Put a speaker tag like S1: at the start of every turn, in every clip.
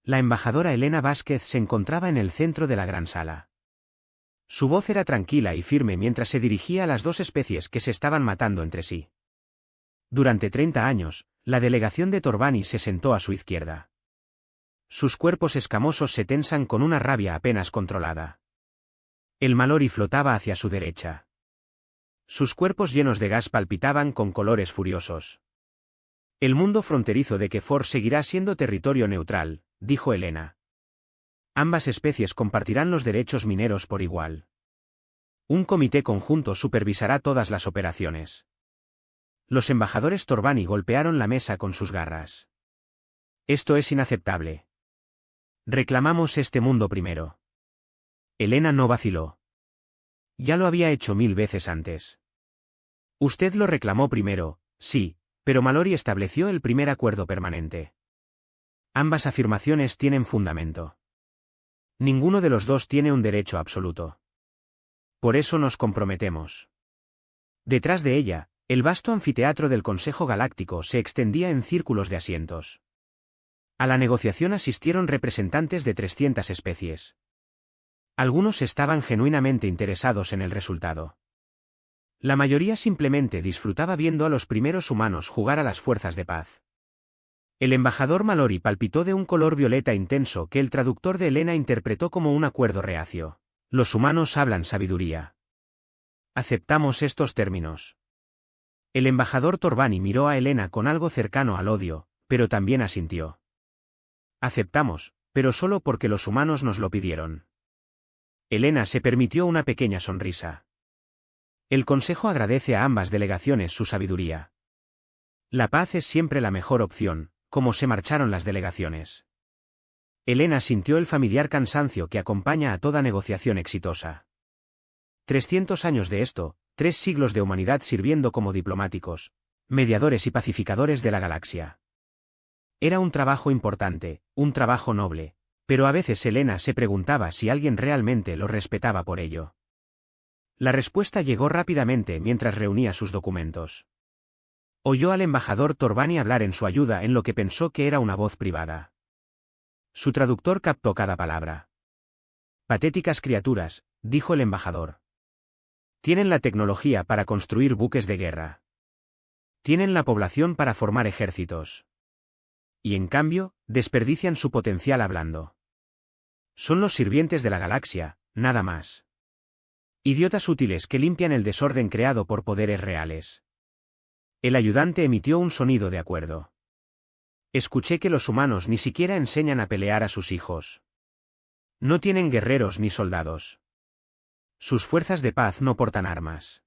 S1: La embajadora Elena Vázquez se encontraba en el centro de la gran sala. Su voz era tranquila y firme mientras se dirigía a las dos especies que se estaban matando entre sí. Durante 30 años, la delegación de Torbani se sentó a su izquierda. Sus cuerpos escamosos se tensan con una rabia apenas controlada. El Mallory flotaba hacia su derecha. Sus cuerpos llenos de gas palpitaban con colores furiosos. El mundo fronterizo de Kefor seguirá siendo territorio neutral, dijo Elena. Ambas especies compartirán los derechos mineros por igual. Un comité conjunto supervisará todas las operaciones. Los embajadores Torbani golpearon la mesa con sus garras. Esto es inaceptable. Reclamamos este mundo primero. Elena no vaciló. Ya lo había hecho 1000 veces antes. Usted lo reclamó primero, sí, pero Mallory estableció el primer acuerdo permanente. Ambas afirmaciones tienen fundamento. Ninguno de los dos tiene un derecho absoluto. Por eso nos comprometemos. Detrás de ella, el vasto anfiteatro del Consejo Galáctico se extendía en círculos de asientos. A la negociación asistieron representantes de 300 especies. Algunos estaban genuinamente interesados en el resultado. La mayoría simplemente disfrutaba viendo a los primeros humanos jugar a las fuerzas de paz. El embajador Mallory palpitó de un color violeta intenso que el traductor de Elena interpretó como un acuerdo reacio. Los humanos hablan sabiduría. Aceptamos estos términos. El embajador Torbani miró a Elena con algo cercano al odio, pero también asintió. Aceptamos, pero solo porque los humanos nos lo pidieron. Elena se permitió una pequeña sonrisa. El Consejo agradece a ambas delegaciones su sabiduría. La paz es siempre la mejor opción, como se marcharon las delegaciones. Elena sintió el familiar cansancio que acompaña a toda negociación exitosa. 300 años de esto, 3 siglos de humanidad sirviendo como diplomáticos, mediadores y pacificadores de la galaxia. Era un trabajo importante, un trabajo noble, pero a veces Elena se preguntaba si alguien realmente lo respetaba por ello. La respuesta llegó rápidamente mientras reunía sus documentos. Oyó al embajador Torbani hablar en su ayuda en lo que pensó que era una voz privada. Su traductor captó cada palabra. Patéticas criaturas, dijo el embajador. Tienen la tecnología para construir buques de guerra. Tienen la población para formar ejércitos. Y en cambio, desperdician su potencial hablando. Son los sirvientes de la galaxia, nada más. Idiotas útiles que limpian el desorden creado por poderes reales. El ayudante emitió un sonido de acuerdo. Escuché que los humanos ni siquiera enseñan a pelear a sus hijos. No tienen guerreros ni soldados. Sus fuerzas de paz no portan armas.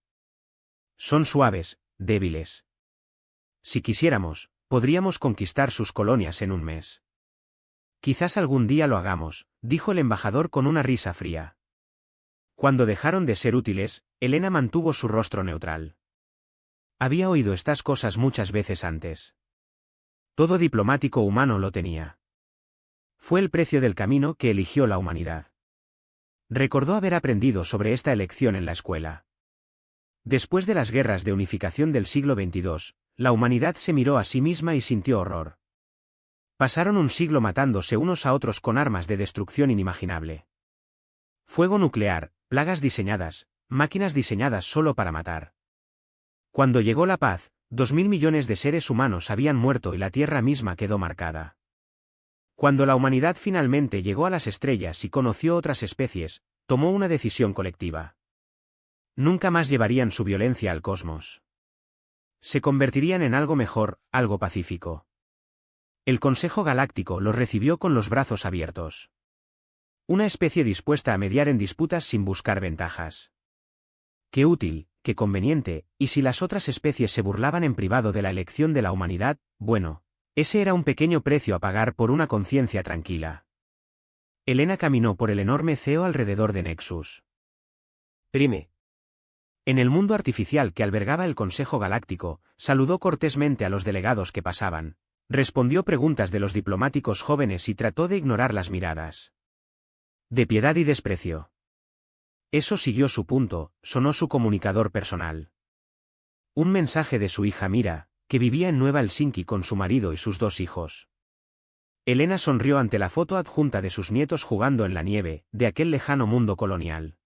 S1: Son suaves, débiles. Si quisiéramos, podríamos conquistar sus colonias en un mes. Quizás algún día lo hagamos, dijo el embajador con una risa fría. Cuando dejaron de ser útiles, Elena mantuvo su rostro neutral. Había oído estas cosas muchas veces antes. Todo diplomático humano lo tenía. Fue el precio del camino que eligió la humanidad. Recordó haber aprendido sobre esta elección en la escuela. Después de las guerras de unificación del siglo XXII, la humanidad se miró a sí misma y sintió horror. Pasaron un siglo matándose unos a otros con armas de destrucción inimaginable. Fuego nuclear, plagas diseñadas, máquinas diseñadas solo para matar. Cuando llegó la paz, 2000 millones de seres humanos habían muerto y la Tierra misma quedó marcada. Cuando la humanidad finalmente llegó a las estrellas y conoció otras especies, tomó una decisión colectiva. Nunca más llevarían su violencia al cosmos. Se convertirían en algo mejor, algo pacífico. El Consejo Galáctico los recibió con los brazos abiertos. Una especie dispuesta a mediar en disputas sin buscar ventajas. Qué útil, qué conveniente, y si las otras especies se burlaban en privado de la elección de la humanidad, bueno, ese era un pequeño precio a pagar por una conciencia tranquila. Elena caminó por el enorme CEO alrededor de Nexus. Prime. En el mundo artificial que albergaba el Consejo Galáctico, saludó cortésmente a los delegados que pasaban, respondió preguntas de los diplomáticos jóvenes y trató de ignorar las miradas de piedad y desprecio. Eso siguió su punto, sonó su comunicador personal. Un mensaje de su hija Mira, que vivía en Nueva Helsinki con su marido y sus 2 hijos. Elena sonrió ante la foto adjunta de sus nietos jugando en la nieve, de aquel lejano mundo colonial.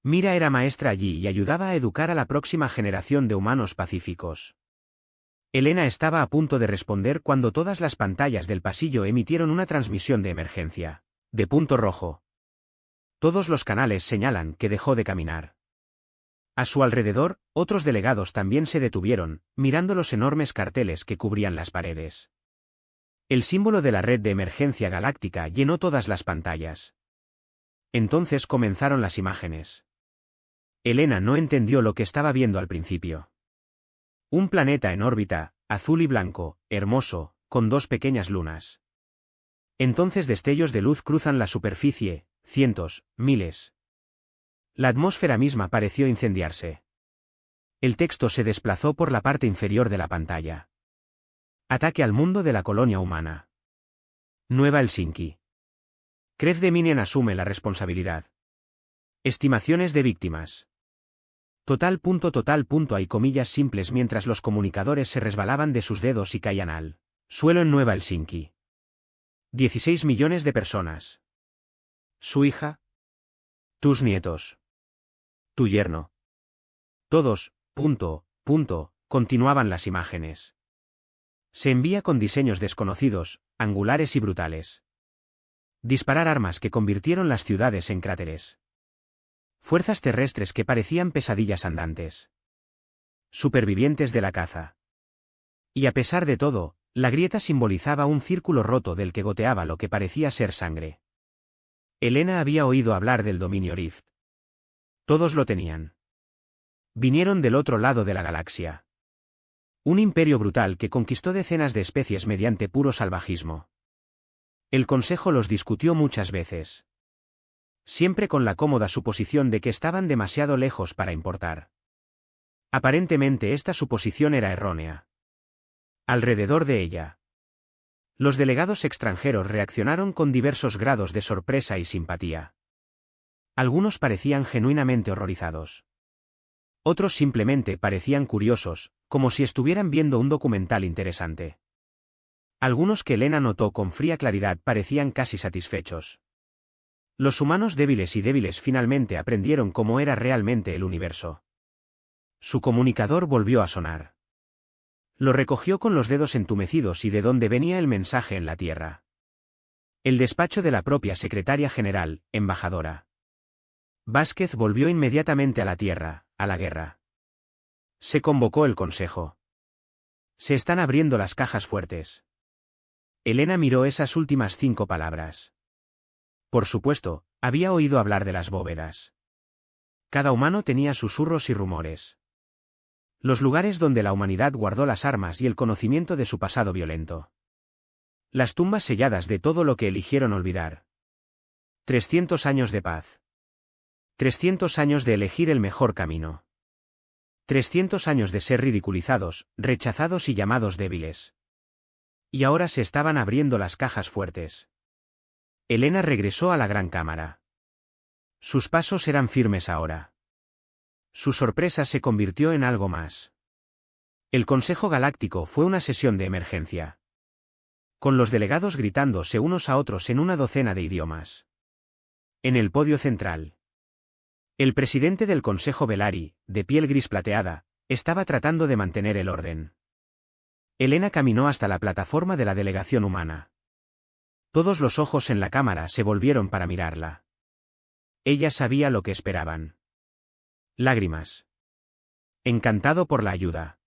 S1: Mira era maestra allí y ayudaba a educar a la próxima generación de humanos pacíficos. Elena estaba a punto de responder cuando todas las pantallas del pasillo emitieron una transmisión de emergencia. De punto rojo. Todos los canales señalan que dejó de caminar. A su alrededor, otros delegados también se detuvieron, mirando los enormes carteles que cubrían las paredes. El símbolo de la red de emergencia galáctica llenó todas las pantallas. Entonces comenzaron las imágenes. Elena no entendió lo que estaba viendo al principio. Un planeta en órbita, azul y blanco, hermoso, con dos pequeñas lunas. Entonces destellos de luz cruzan la superficie, cientos, miles. La atmósfera misma pareció incendiarse. El texto se desplazó por la parte inferior de la pantalla. Ataque al mundo de la colonia humana. Nueva Helsinki. Krez Dominion asume la responsabilidad. Estimaciones de víctimas. Total. Hay comillas simples mientras los comunicadores se resbalaban de sus dedos y caían al suelo en Nueva Helsinki. 16 millones de personas. Su hija. Tus nietos. Tu yerno. Todos, continuaban las imágenes. Se envía con diseños desconocidos, angulares y brutales. Disparar armas que convirtieron las ciudades en cráteres. Fuerzas terrestres que parecían pesadillas andantes. Supervivientes de la caza. Y a pesar de todo, la grieta simbolizaba un círculo roto del que goteaba lo que parecía ser sangre. Elena había oído hablar del dominio Rift. Todos lo tenían. Vinieron del otro lado de la galaxia. Un imperio brutal que conquistó decenas de especies mediante puro salvajismo. El Consejo los discutió muchas veces. Siempre con la cómoda suposición de que estaban demasiado lejos para importar. Aparentemente esta suposición era errónea. Alrededor de ella. Los delegados extranjeros reaccionaron con diversos grados de sorpresa y simpatía. Algunos parecían genuinamente horrorizados. Otros simplemente parecían curiosos, como si estuvieran viendo un documental interesante. Algunos que Elena notó con fría claridad parecían casi satisfechos. Los humanos débiles y débiles finalmente aprendieron cómo era realmente el universo. Su comunicador volvió a sonar. Lo recogió con los dedos entumecidos y de dónde venía el mensaje en la tierra. El despacho de la propia secretaria general, embajadora. Vázquez volvió inmediatamente a la tierra, a la guerra. Se convocó el consejo. Se están abriendo las cajas fuertes. Elena miró esas últimas 5 palabras. Por supuesto, había oído hablar de las bóvedas. Cada humano tenía susurros y rumores. Los lugares donde la humanidad guardó las armas y el conocimiento de su pasado violento. Las tumbas selladas de todo lo que eligieron olvidar. 300 años de paz. 300 años de elegir el mejor camino. 300 años de ser ridiculizados, rechazados y llamados débiles. Y ahora se estaban abriendo las cajas fuertes. Elena regresó a la gran cámara. Sus pasos eran firmes ahora. Su sorpresa se convirtió en algo más. El Consejo Galáctico fue una sesión de emergencia. Con los delegados gritándose unos a otros en una docena de idiomas. En el podio central. El presidente del Consejo Velari, de piel gris plateada, estaba tratando de mantener el orden. Elena caminó hasta la plataforma de la delegación humana. Todos los ojos en la cámara se volvieron para mirarla. Ella sabía lo que esperaban. Lágrimas. Encantado por la ayuda.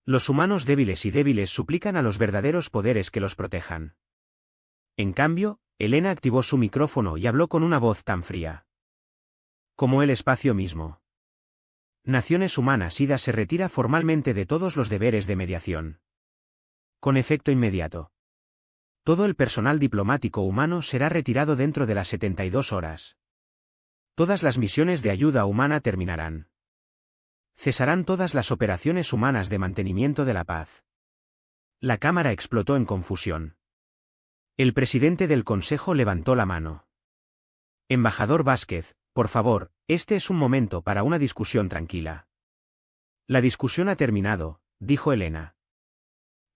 S1: Los humanos débiles y débiles suplican a los verdaderos poderes que los protejan. En cambio, Elena activó su micrófono y habló con una voz tan fría. Como el espacio mismo. Naciones Humanas IDA se retira formalmente de todos los deberes de mediación. Con efecto inmediato. Todo el personal diplomático humano será retirado dentro de las 72 horas. Todas las misiones de ayuda humana terminarán. Cesarán todas las operaciones humanas de mantenimiento de la paz. La cámara explotó en confusión. El presidente del Consejo levantó la mano. Embajador Vázquez, por favor, este es un momento para una discusión tranquila. La discusión ha terminado, dijo Elena.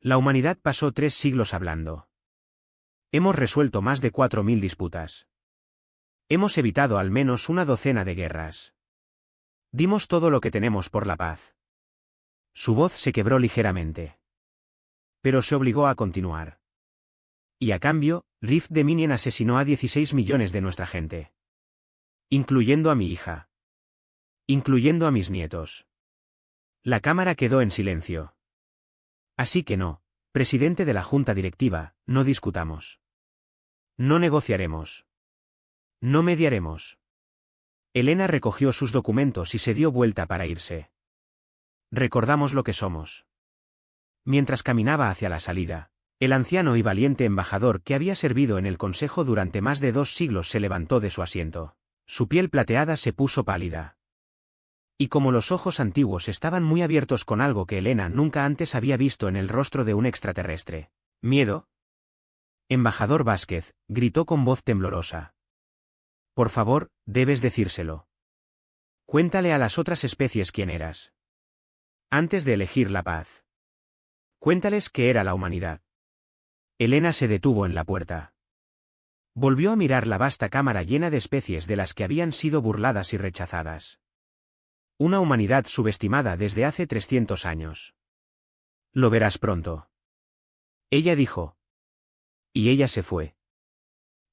S1: La humanidad pasó 3 siglos hablando. Hemos resuelto más de 4000 disputas. Hemos evitado al menos una docena de guerras. Dimos todo lo que tenemos por la paz. Su voz se quebró ligeramente. Pero se obligó a continuar. Y a cambio, Rift Dominion asesinó a 16 millones de nuestra gente. Incluyendo a mi hija. Incluyendo a mis nietos. La cámara quedó en silencio. Así que no, presidente de la junta directiva, no discutamos. No negociaremos. No mediaremos. Elena recogió sus documentos y se dio vuelta para irse. Recordamos lo que somos. Mientras caminaba hacia la salida, el anciano y valiente embajador que había servido en el consejo durante más de 2 siglos se levantó de su asiento. Su piel plateada se puso pálida. Y como los ojos antiguos estaban muy abiertos con algo que Elena nunca antes había visto en el rostro de un extraterrestre. ¿Miedo? Embajador Vázquez, gritó con voz temblorosa. Por favor, debes decírselo. Cuéntale a las otras especies quién eras. Antes de elegir la paz. Cuéntales qué era la humanidad. Elena se detuvo en la puerta. Volvió a mirar la vasta cámara llena de especies de las que habían sido burladas y rechazadas. Una humanidad subestimada desde hace 300 años. Lo verás pronto. Ella dijo. Y ella se fue.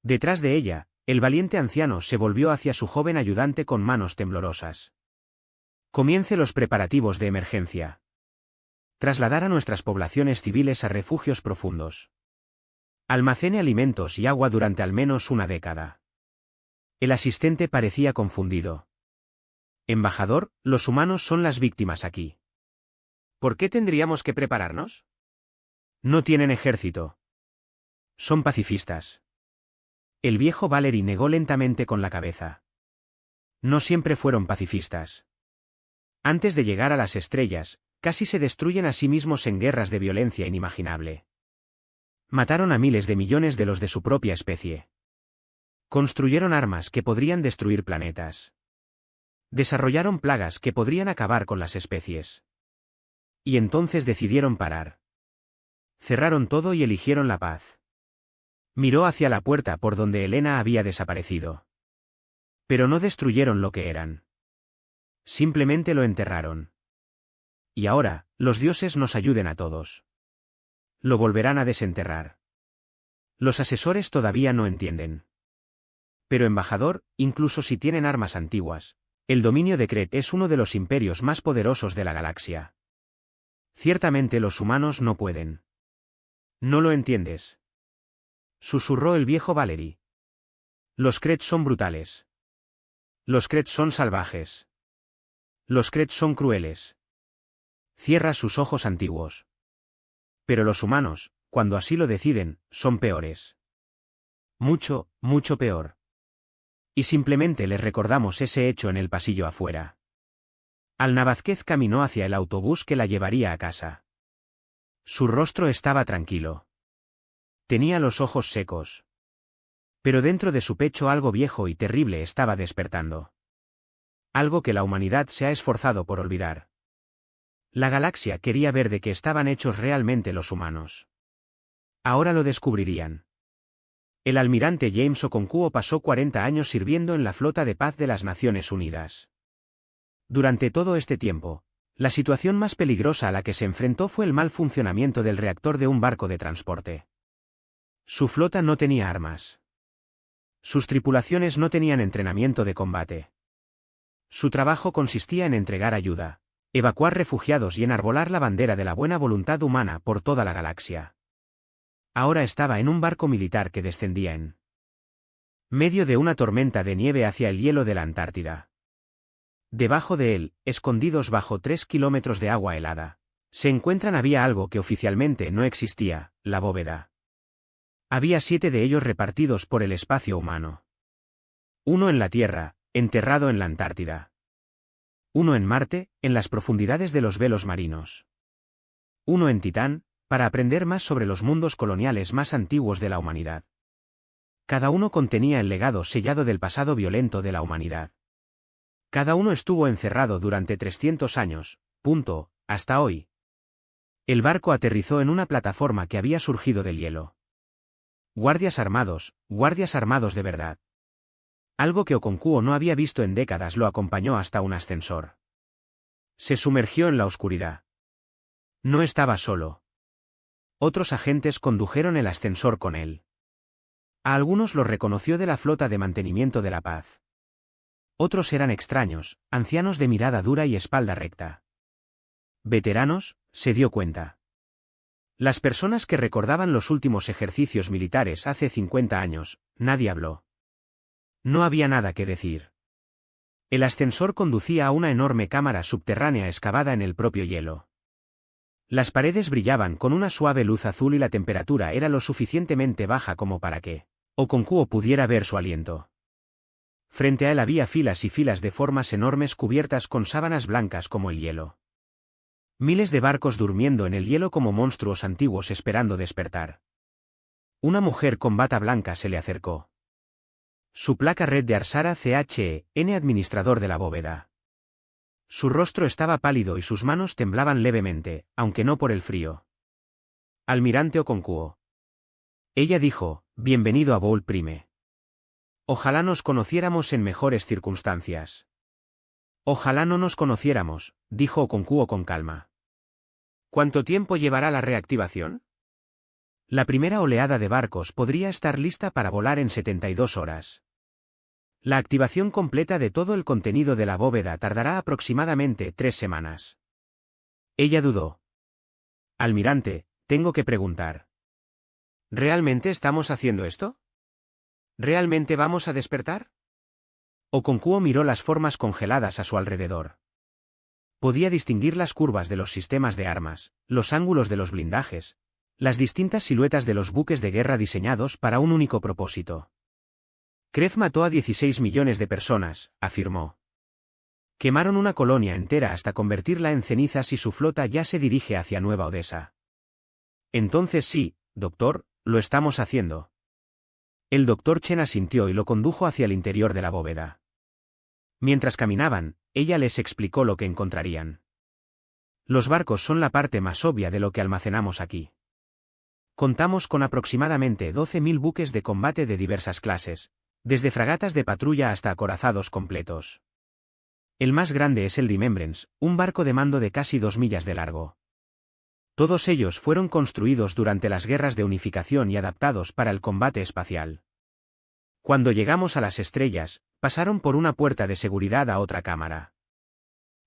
S1: Detrás de ella, el valiente anciano se volvió hacia su joven ayudante con manos temblorosas. Comience los preparativos de emergencia. Trasladar a nuestras poblaciones civiles a refugios profundos. Almacene alimentos y agua durante al menos una década. El asistente parecía confundido. Embajador, los humanos son las víctimas aquí. ¿Por qué tendríamos que prepararnos? No tienen ejército. Son pacifistas. El viejo Valery negó lentamente con la cabeza. No siempre fueron pacifistas. Antes de llegar a las estrellas, casi se destruyen a sí mismos en guerras de violencia inimaginable. Mataron a miles de millones de los de su propia especie. Construyeron armas que podrían destruir planetas. Desarrollaron plagas que podrían acabar con las especies. Y entonces decidieron parar. Cerraron todo y eligieron la paz. Miró hacia la puerta por donde Elena había desaparecido. Pero no destruyeron lo que eran. Simplemente lo enterraron. Y ahora, los dioses nos ayuden a todos. Lo volverán a desenterrar. Los asesores todavía no entienden. Pero embajador, incluso si tienen armas antiguas, el dominio de Kret es uno de los imperios más poderosos de la galaxia. Ciertamente los humanos no pueden. ¿No lo entiendes? Susurró el viejo Valery. Los Kret son brutales. Los Kret son salvajes. Los Kret son crueles. Cierra sus ojos antiguos. Pero los humanos, cuando así lo deciden, son peores. Mucho, mucho peor. Y simplemente les recordamos ese hecho en el pasillo afuera. Alna Vázquez caminó hacia el autobús que la llevaría a casa. Su rostro estaba tranquilo. Tenía los ojos secos. Pero dentro de su pecho algo viejo y terrible estaba despertando. Algo que la humanidad se ha esforzado por olvidar. La galaxia quería ver de qué estaban hechos realmente los humanos. Ahora lo descubrirían. El almirante James Okonkwo pasó 40 años sirviendo en la flota de paz de las Naciones Unidas. Durante todo este tiempo, la situación más peligrosa a la que se enfrentó fue el mal funcionamiento del reactor de un barco de transporte. Su flota no tenía armas. Sus tripulaciones no tenían entrenamiento de combate. Su trabajo consistía en entregar ayuda, evacuar refugiados y enarbolar la bandera de la buena voluntad humana por toda la galaxia. Ahora estaba en un barco militar que descendía en medio de una tormenta de nieve hacia el hielo de la Antártida. Debajo de él, escondidos bajo 3 kilómetros de agua helada, había algo que oficialmente no existía, la bóveda. Había 7 de ellos repartidos por el espacio humano. Uno en la Tierra, enterrado en la Antártida. Uno en Marte, en las profundidades de los velos marinos. Uno en Titán, para aprender más sobre los mundos coloniales más antiguos de la humanidad. Cada uno contenía el legado sellado del pasado violento de la humanidad. Cada uno estuvo encerrado durante 300 años, hasta hoy. El barco aterrizó en una plataforma que había surgido del hielo. guardias armados de verdad. Algo que Okonkwo no había visto en décadas lo acompañó hasta un ascensor. Se sumergió en la oscuridad. No estaba solo. Otros agentes condujeron el ascensor con él. A algunos los reconoció de la flota de mantenimiento de la paz. Otros eran extraños, ancianos de mirada dura y espalda recta. Veteranos, se dio cuenta. Las personas que recordaban los últimos ejercicios militares hace 50 años, nadie habló. No había nada que decir. El ascensor conducía a una enorme cámara subterránea excavada en el propio hielo. Las paredes brillaban con una suave luz azul y la temperatura era lo suficientemente baja como para que Okonkwo pudiera ver su aliento. Frente a él había filas y filas de formas enormes cubiertas con sábanas blancas como el hielo. Miles de barcos durmiendo en el hielo como monstruos antiguos esperando despertar. Una mujer con bata blanca se le acercó. Su placa red de Arsara CHN, administrador de la bóveda. Su rostro estaba pálido y sus manos temblaban levemente, aunque no por el frío. Almirante Okonkwo. Ella dijo, bienvenido a Bowl Prime. Ojalá nos conociéramos en mejores circunstancias. Ojalá no nos conociéramos, dijo Okonkwo con calma. ¿Cuánto tiempo llevará la reactivación? La primera oleada de barcos podría estar lista para volar en 72 horas. La activación completa de todo el contenido de la bóveda tardará aproximadamente 3 semanas. Ella dudó. Almirante, tengo que preguntar. ¿Realmente estamos haciendo esto? ¿Realmente vamos a despertar? Okonkwo miró las formas congeladas a su alrededor. Podía distinguir las curvas de los sistemas de armas, los ángulos de los blindajes, las distintas siluetas de los buques de guerra diseñados para un único propósito. Krez mató a 16 millones de personas, afirmó. Quemaron una colonia entera hasta convertirla en cenizas y su flota ya se dirige hacia Nueva Odessa. Entonces sí, doctor, lo estamos haciendo. El doctor Chen asintió y lo condujo hacia el interior de la bóveda. Mientras caminaban, ella les explicó lo que encontrarían. Los barcos son la parte más obvia de lo que almacenamos aquí. Contamos con aproximadamente 12.000 buques de combate de diversas clases, desde fragatas de patrulla hasta acorazados completos. El más grande es el Remembrance, un barco de mando de casi 2 millas de largo. Todos ellos fueron construidos durante las guerras de unificación y adaptados para el combate espacial. Cuando llegamos a las estrellas, pasaron por una puerta de seguridad a otra cámara.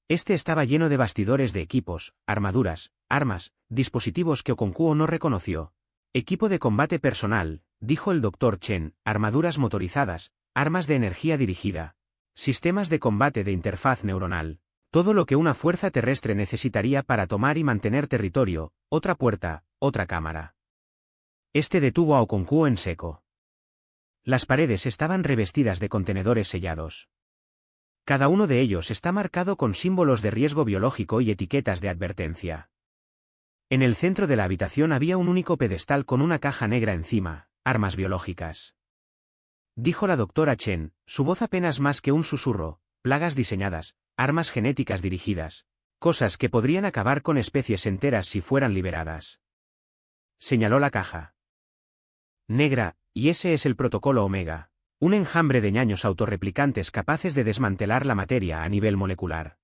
S1: Este estaba lleno de bastidores de equipos, armaduras, armas, dispositivos que Okonkwo no reconoció. Equipo de combate personal, dijo el Dr. Chen, armaduras motorizadas, armas de energía dirigida, sistemas de combate de interfaz neuronal. Todo lo que una fuerza terrestre necesitaría para tomar y mantener territorio, otra puerta, otra cámara. Este detuvo a Okonkwo en seco. Las paredes estaban revestidas de contenedores sellados. Cada uno de ellos está marcado con símbolos de riesgo biológico y etiquetas de advertencia. En el centro de la habitación había un único pedestal con una caja negra encima, armas biológicas. Dijo la doctora Chen, su voz apenas más que un susurro, plagas diseñadas, armas genéticas dirigidas, cosas que podrían acabar con especies enteras si fueran liberadas. Señaló la caja. Negra, y ese es el protocolo Omega, un enjambre de ñaños autorreplicantes capaces de desmantelar la materia a nivel molecular.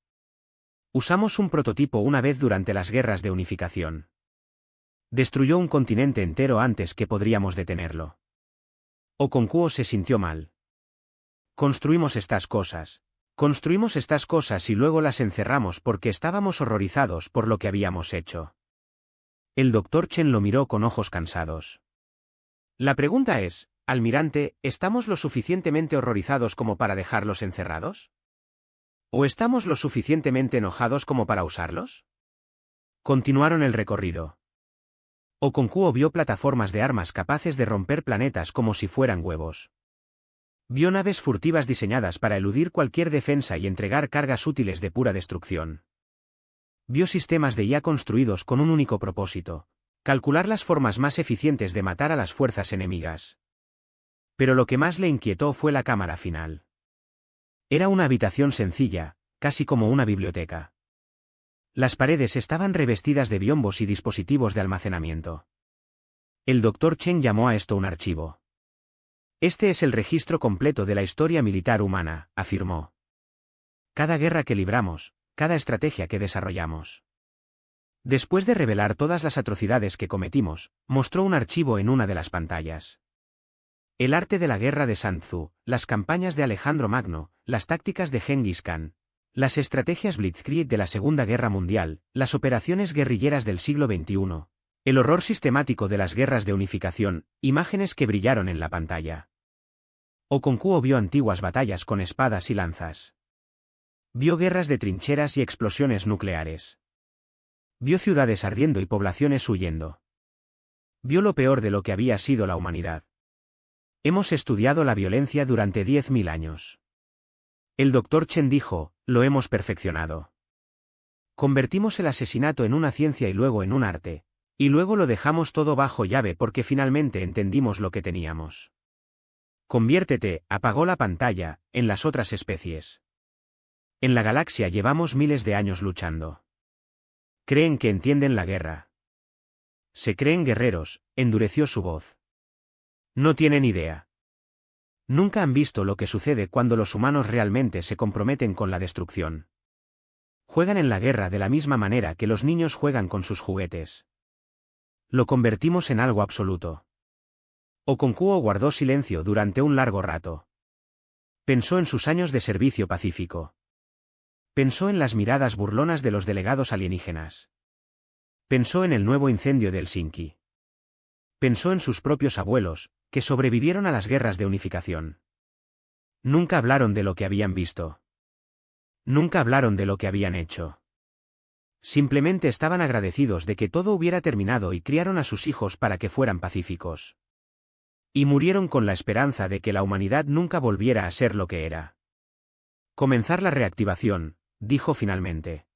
S1: Usamos un prototipo una vez durante las guerras de unificación. Destruyó un continente entero antes que podríamos detenerlo. Okonkwo se sintió mal. Construimos estas cosas y luego las encerramos porque estábamos horrorizados por lo que habíamos hecho. El Dr. Chen lo miró con ojos cansados. La pregunta es, almirante, ¿estamos lo suficientemente horrorizados como para dejarlos encerrados? ¿O estamos lo suficientemente enojados como para usarlos? Continuaron el recorrido. Okonkwo vio plataformas de armas capaces de romper planetas como si fueran huevos. Vio naves furtivas diseñadas para eludir cualquier defensa y entregar cargas útiles de pura destrucción. Vio sistemas de IA construidos con un único propósito: calcular las formas más eficientes de matar a las fuerzas enemigas. Pero lo que más le inquietó fue la cámara final. Era una habitación sencilla, casi como una biblioteca. Las paredes estaban revestidas de biombos y dispositivos de almacenamiento. El Dr. Chen llamó a esto un archivo. Este es el registro completo de la historia militar humana, afirmó. Cada guerra que libramos, cada estrategia que desarrollamos. Después de revelar todas las atrocidades que cometimos, mostró un archivo en una de las pantallas. El arte de la guerra de Sun Tzu, las campañas de Alejandro Magno, las tácticas de Genghis Khan, las estrategias Blitzkrieg de la Segunda Guerra Mundial, las operaciones guerrilleras del siglo XXI, el horror sistemático de las guerras de unificación, imágenes que brillaron en la pantalla. Okonkwo vio antiguas batallas con espadas y lanzas. Vio guerras de trincheras y explosiones nucleares. Vio ciudades ardiendo y poblaciones huyendo. Vio lo peor de lo que había sido la humanidad. Hemos estudiado la violencia durante 10.000 años. El Dr. Chen dijo, lo hemos perfeccionado. Convertimos el asesinato en una ciencia y luego en un arte, y luego lo dejamos todo bajo llave porque finalmente entendimos lo que teníamos. Conviértete, apagó la pantalla, en las otras especies. En la galaxia llevamos miles de años luchando. Creen que entienden la guerra. Se creen guerreros, endureció su voz. No tienen idea. Nunca han visto lo que sucede cuando los humanos realmente se comprometen con la destrucción. Juegan en la guerra de la misma manera que los niños juegan con sus juguetes. Lo convertimos en algo absoluto. Okonkwo guardó silencio durante un largo rato. Pensó en sus años de servicio pacífico. Pensó en las miradas burlonas de los delegados alienígenas. Pensó en el nuevo incendio de Helsinki. Pensó en sus propios abuelos, que sobrevivieron a las guerras de unificación. Nunca hablaron de lo que habían visto. Nunca hablaron de lo que habían hecho. Simplemente estaban agradecidos de que todo hubiera terminado y criaron a sus hijos para que fueran pacíficos. Y murieron con la esperanza de que la humanidad nunca volviera a ser lo que era. Comenzar la reactivación, dijo finalmente.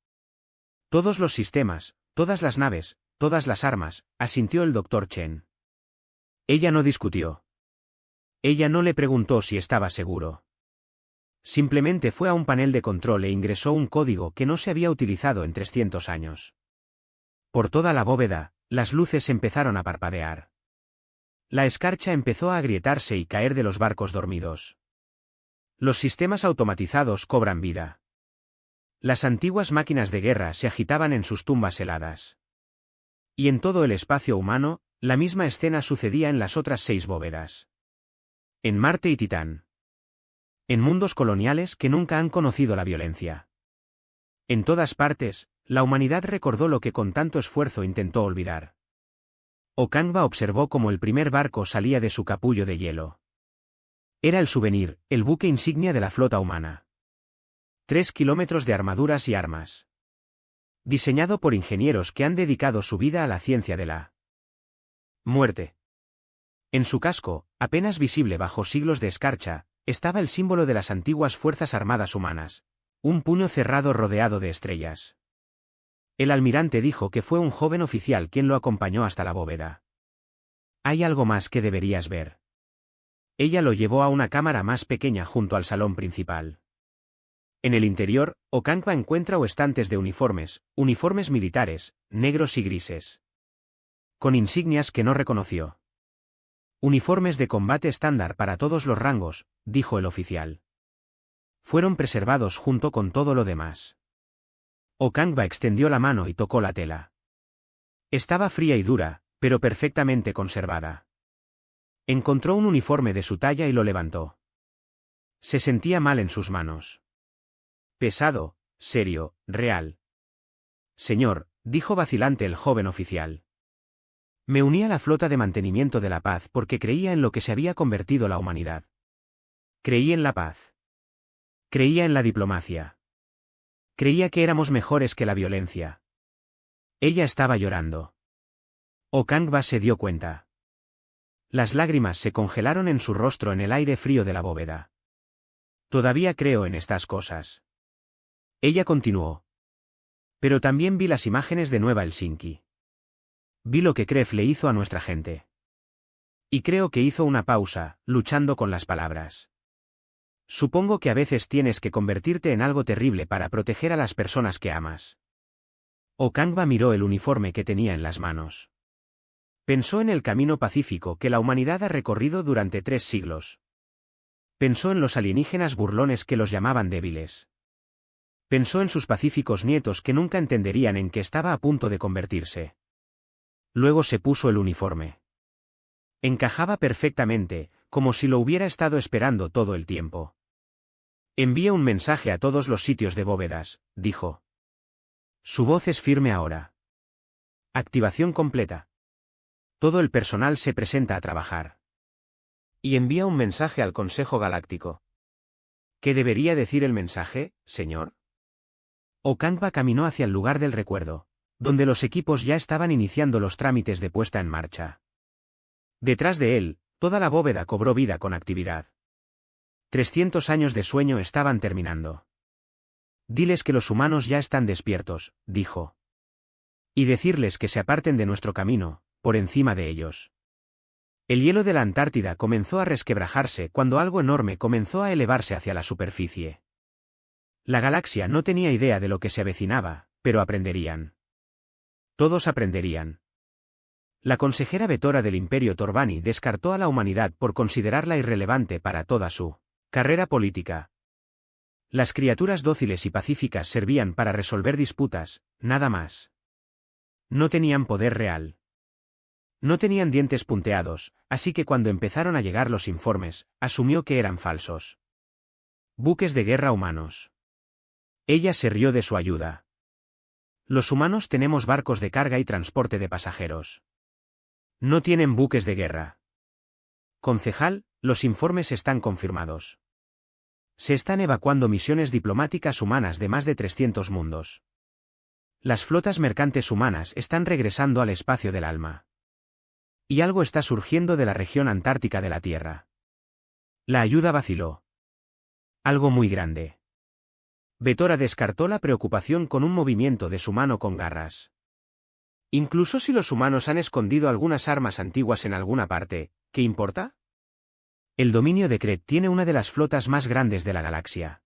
S1: Todos los sistemas, todas las naves, todas las armas, asintió el Dr. Chen. Ella no discutió. Ella no le preguntó si estaba seguro. Simplemente fue a un panel de control e ingresó un código que no se había utilizado en 300 años. Por toda la bóveda, las luces empezaron a parpadear. La escarcha empezó a agrietarse y caer de los barcos dormidos. Los sistemas automatizados cobran vida. Las antiguas máquinas de guerra se agitaban en sus tumbas heladas. Y en todo el espacio humano, la misma escena sucedía en las otras 6 bóvedas. En Marte y Titán. En mundos coloniales que nunca han conocido la violencia. En todas partes, la humanidad recordó lo que con tanto esfuerzo intentó olvidar. Okonkwo observó cómo el primer barco salía de su capullo de hielo. Era el Souvenir, el buque insignia de la flota humana. 3 kilómetros de armaduras y armas. Diseñado por ingenieros que han dedicado su vida a la ciencia de la muerte. En su casco, apenas visible bajo siglos de escarcha, estaba el símbolo de las antiguas Fuerzas Armadas humanas, un puño cerrado rodeado de estrellas. El almirante dijo que fue un joven oficial quien lo acompañó hasta la bóveda. Hay algo más que deberías ver. Ella lo llevó a una cámara más pequeña junto al salón principal. En el interior, Okonkwo encuentra estantes de uniformes militares, negros y grises. Con insignias que no reconoció. Uniformes de combate estándar para todos los rangos, dijo el oficial. Fueron preservados junto con todo lo demás. Okonkwo extendió la mano y tocó la tela. Estaba fría y dura, pero perfectamente conservada. Encontró un uniforme de su talla y lo levantó. Se sentía mal en sus manos. Pesado, serio, real. Señor, dijo vacilante el joven oficial. Me uní a la flota de mantenimiento de la paz porque creía en lo que se había convertido la humanidad. Creí en la paz. Creía en la diplomacia. Creía que éramos mejores que la violencia. Ella estaba llorando. Okonkwo se dio cuenta. Las lágrimas se congelaron en su rostro en el aire frío de la bóveda. Todavía creo en estas cosas. Ella continuó. Pero también vi las imágenes de Nueva Helsinki. Vi lo que Kref le hizo a nuestra gente. Y creo que hizo una pausa, luchando con las palabras. Supongo que a veces tienes que convertirte en algo terrible para proteger a las personas que amas. Okonkwo miró el uniforme que tenía en las manos. Pensó en el camino pacífico que la humanidad ha recorrido durante 3 siglos. Pensó en los alienígenas burlones que los llamaban débiles. Pensó en sus pacíficos nietos que nunca entenderían en qué estaba a punto de convertirse. Luego se puso el uniforme. Encajaba perfectamente, como si lo hubiera estado esperando todo el tiempo. Envía un mensaje a todos los sitios de bóvedas, dijo. Su voz es firme ahora. Activación completa. Todo el personal se presenta a trabajar. Y envía un mensaje al Consejo Galáctico. ¿Qué debería decir el mensaje, señor? Ocankba caminó hacia el lugar del recuerdo, donde los equipos ya estaban iniciando los trámites de puesta en marcha. Detrás de él, toda la bóveda cobró vida con actividad. 300 años de sueño estaban terminando. Diles que los humanos ya están despiertos, dijo. Y decirles que se aparten de nuestro camino, por encima de ellos. El hielo de la Antártida comenzó a resquebrajarse cuando algo enorme comenzó a elevarse hacia la superficie. La galaxia no tenía idea de lo que se avecinaba, pero aprenderían. Todos aprenderían. La consejera Vetora del Imperio Torbani descartó a la humanidad por considerarla irrelevante para toda su carrera política. Las criaturas dóciles y pacíficas servían para resolver disputas, nada más. No tenían poder real. No tenían dientes punteados, así que cuando empezaron a llegar los informes, asumió que eran falsos. Buques de guerra humanos. Ella se rió de su ayuda. Los humanos tenemos barcos de carga y transporte de pasajeros. No tienen buques de guerra. Concejal, los informes están confirmados. Se están evacuando misiones diplomáticas humanas de más de 300 mundos. Las flotas mercantes humanas están regresando al espacio del alma. Y algo está surgiendo de la región antártica de la Tierra. La ayuda vaciló. Algo muy grande. Vetora descartó la preocupación con un movimiento de su mano con garras. Incluso si los humanos han escondido algunas armas antiguas en alguna parte, ¿qué importa? El dominio de Kret tiene una de las flotas más grandes de la galaxia.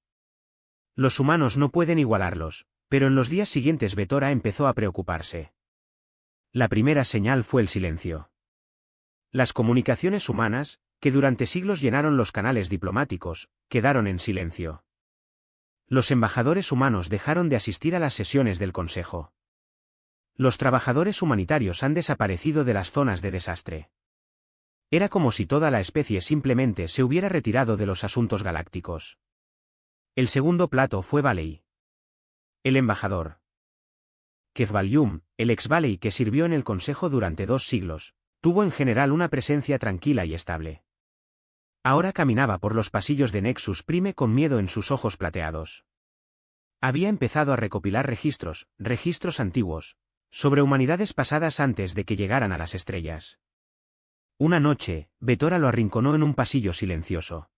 S1: Los humanos no pueden igualarlos, pero en los días siguientes Vetora empezó a preocuparse. La primera señal fue el silencio. Las comunicaciones humanas, que durante siglos llenaron los canales diplomáticos, quedaron en silencio. Los embajadores humanos dejaron de asistir a las sesiones del Consejo. Los trabajadores humanitarios han desaparecido de las zonas de desastre. Era como si toda la especie simplemente se hubiera retirado de los asuntos galácticos. El segundo plato fue Valey. El embajador. Kezbalyum, el ex Valey que sirvió en el Consejo durante 2 siglos, tuvo en general una presencia tranquila y estable. Ahora caminaba por los pasillos de Nexus Prime con miedo en sus ojos plateados. Había empezado a recopilar registros antiguos, sobre humanidades pasadas antes de que llegaran a las estrellas. Una noche, Vetora lo arrinconó en un pasillo silencioso.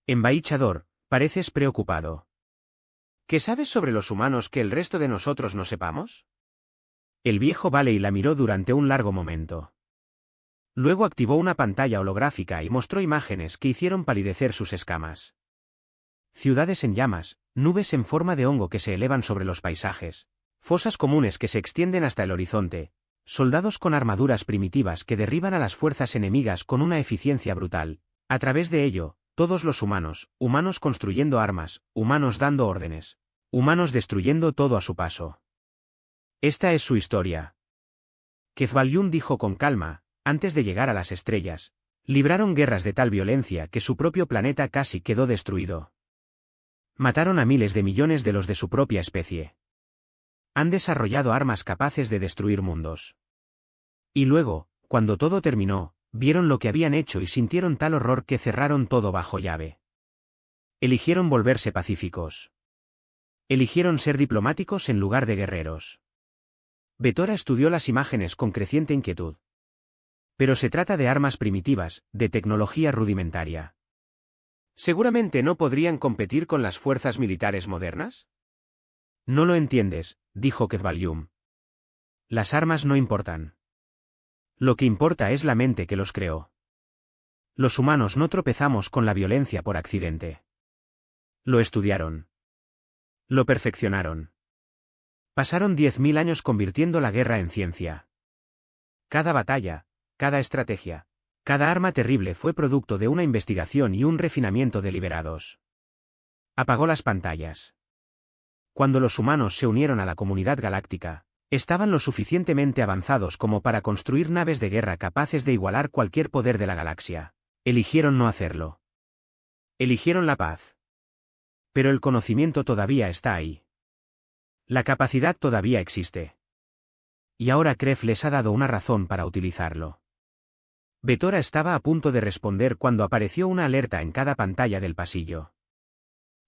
S1: Embajador, pareces preocupado. ¿Qué sabes sobre los humanos que el resto de nosotros no sepamos? El viejo Valey la miró durante un largo momento. Luego activó una pantalla holográfica y mostró imágenes que hicieron palidecer sus escamas. Ciudades en llamas, nubes en forma de hongo que se elevan sobre los paisajes, fosas comunes que se extienden hasta el horizonte, soldados con armaduras primitivas que derriban a las fuerzas enemigas con una eficiencia brutal. A través de ello, todos los humanos construyendo armas, humanos dando órdenes, humanos destruyendo todo a su paso. Esta es su historia. Kezbalyum dijo con calma. Antes de llegar a las estrellas, libraron guerras de tal violencia que su propio planeta casi quedó destruido. Mataron a miles de millones de los de su propia especie. Han desarrollado armas capaces de destruir mundos. Y luego, cuando todo terminó, vieron lo que habían hecho y sintieron tal horror que cerraron todo bajo llave. Eligieron volverse pacíficos. Eligieron ser diplomáticos en lugar de guerreros. Vetora estudió las imágenes con creciente inquietud. Pero se trata de armas primitivas, de tecnología rudimentaria. ¿Seguramente no podrían competir con las fuerzas militares modernas? No lo entiendes, dijo Kezbalyum. Las armas no importan. Lo que importa es la mente que los creó. Los humanos no tropezamos con la violencia por accidente. Lo estudiaron. Lo perfeccionaron. Pasaron 10.000 años convirtiendo la guerra en ciencia. Cada batalla, cada estrategia, cada arma terrible fue producto de una investigación y un refinamiento deliberados. Apagó las pantallas. Cuando los humanos se unieron a la comunidad galáctica, estaban lo suficientemente avanzados como para construir naves de guerra capaces de igualar cualquier poder de la galaxia. Eligieron no hacerlo. Eligieron la paz. Pero el conocimiento todavía está ahí. La capacidad todavía existe. Y ahora Kref les ha dado una razón para utilizarlo. Vetora estaba a punto de responder cuando apareció una alerta en cada pantalla del pasillo.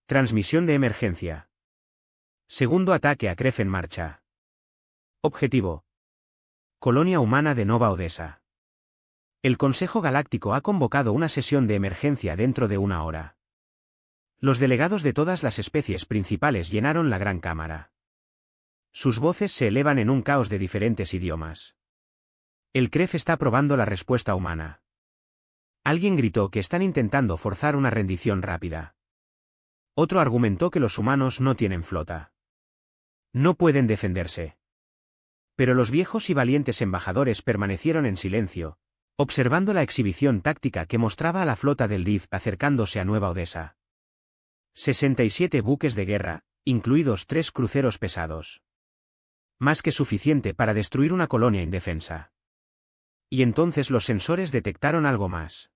S1: Transmisión de emergencia. Segundo ataque a Kref en marcha. Objetivo. Colonia humana de Nova Odessa. El Consejo Galáctico ha convocado una sesión de emergencia dentro de una hora. Los delegados de todas las especies principales llenaron la gran cámara. Sus voces se elevan en un caos de diferentes idiomas. El Kref está probando la respuesta humana. Alguien gritó que están intentando forzar una rendición rápida. Otro argumentó que los humanos no tienen flota. No pueden defenderse. Pero los viejos y valientes embajadores permanecieron en silencio, observando la exhibición táctica que mostraba a la flota del DIF acercándose a Nueva Odessa. 67 buques de guerra, incluidos 3 cruceros pesados. Más que suficiente para destruir una colonia indefensa. Y entonces los sensores detectaron algo más.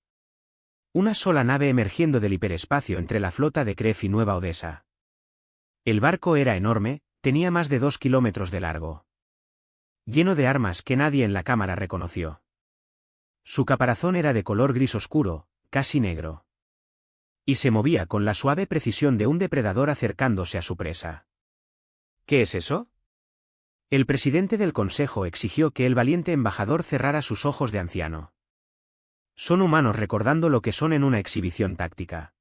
S1: Una sola nave emergiendo del hiperespacio entre la flota de Kref y Nueva Odessa. El barco era enorme, tenía más de 2 kilómetros de largo. Lleno de armas que nadie en la cámara reconoció. Su caparazón era de color gris oscuro, casi negro. Y se movía con la suave precisión de un depredador acercándose a su presa. ¿Qué es eso? El presidente del consejo exigió que el valiente embajador cerrara sus ojos de anciano. Son humanos recordando lo que son en una exhibición táctica.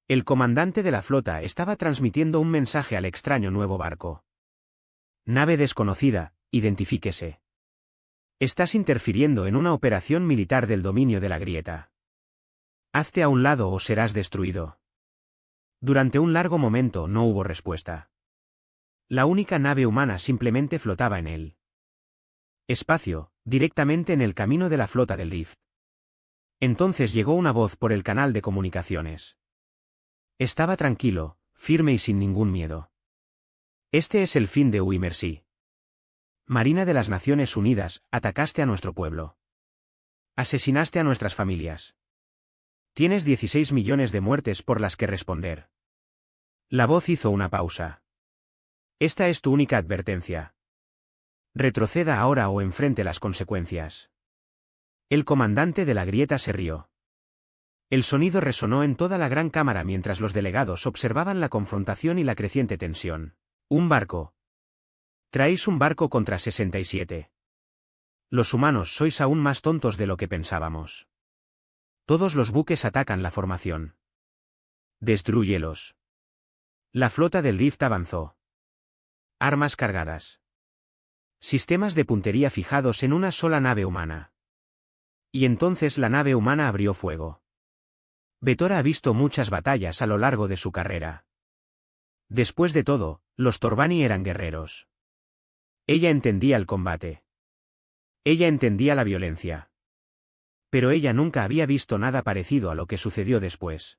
S1: El comandante de la flota estaba transmitiendo un mensaje al extraño nuevo barco. Nave desconocida, identifíquese. Estás interfiriendo en una operación militar del dominio de la grieta. Hazte a un lado o serás destruido. Durante un largo momento no hubo respuesta. La única nave humana simplemente flotaba en el espacio, directamente en el camino de la flota del Rift. Entonces llegó una voz por el canal de comunicaciones. Estaba tranquilo, firme y sin ningún miedo. Este es el fin de Uimersi. Marina de las Naciones Unidas, atacaste a nuestro pueblo. Asesinaste a nuestras familias. Tienes 16 millones de muertes por las que responder. La voz hizo una pausa. Esta es tu única advertencia. Retroceda ahora o enfrente las consecuencias. El comandante de la grieta se rió. El sonido resonó en toda la gran cámara mientras los delegados observaban la confrontación y la creciente tensión. Un barco. Traéis un barco contra 67. Los humanos sois aún más tontos de lo que pensábamos. Todos los buques atacan la formación. Destrúyelos. La flota del Rift avanzó. Armas cargadas. Sistemas de puntería fijados en una sola nave humana. Y entonces la nave humana abrió fuego. Vetora ha visto muchas batallas a lo largo de su carrera. Después de todo, los Torbani eran guerreros. Ella entendía el combate. Ella entendía la violencia. Pero ella nunca había visto nada parecido a lo que sucedió después.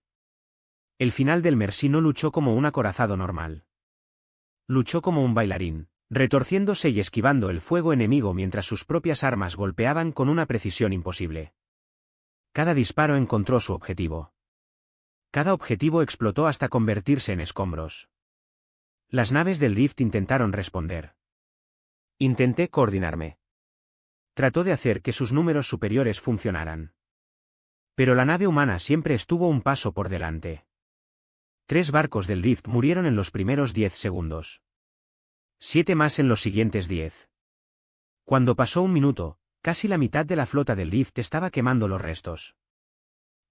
S1: El final del Mercy no luchó como un acorazado normal. Luchó como un bailarín, retorciéndose y esquivando el fuego enemigo mientras sus propias armas golpeaban con una precisión imposible. Cada disparo encontró su objetivo. Cada objetivo explotó hasta convertirse en escombros. Las naves del Rift intentaron responder. Intenté coordinarme. Trató de hacer que sus números superiores funcionaran. Pero la nave humana siempre estuvo un paso por delante. 3 barcos del Rift murieron en los primeros 10 segundos. 7 más en los siguientes 10. Cuando pasó un minuto, casi la mitad de la flota del Rift estaba quemando los restos.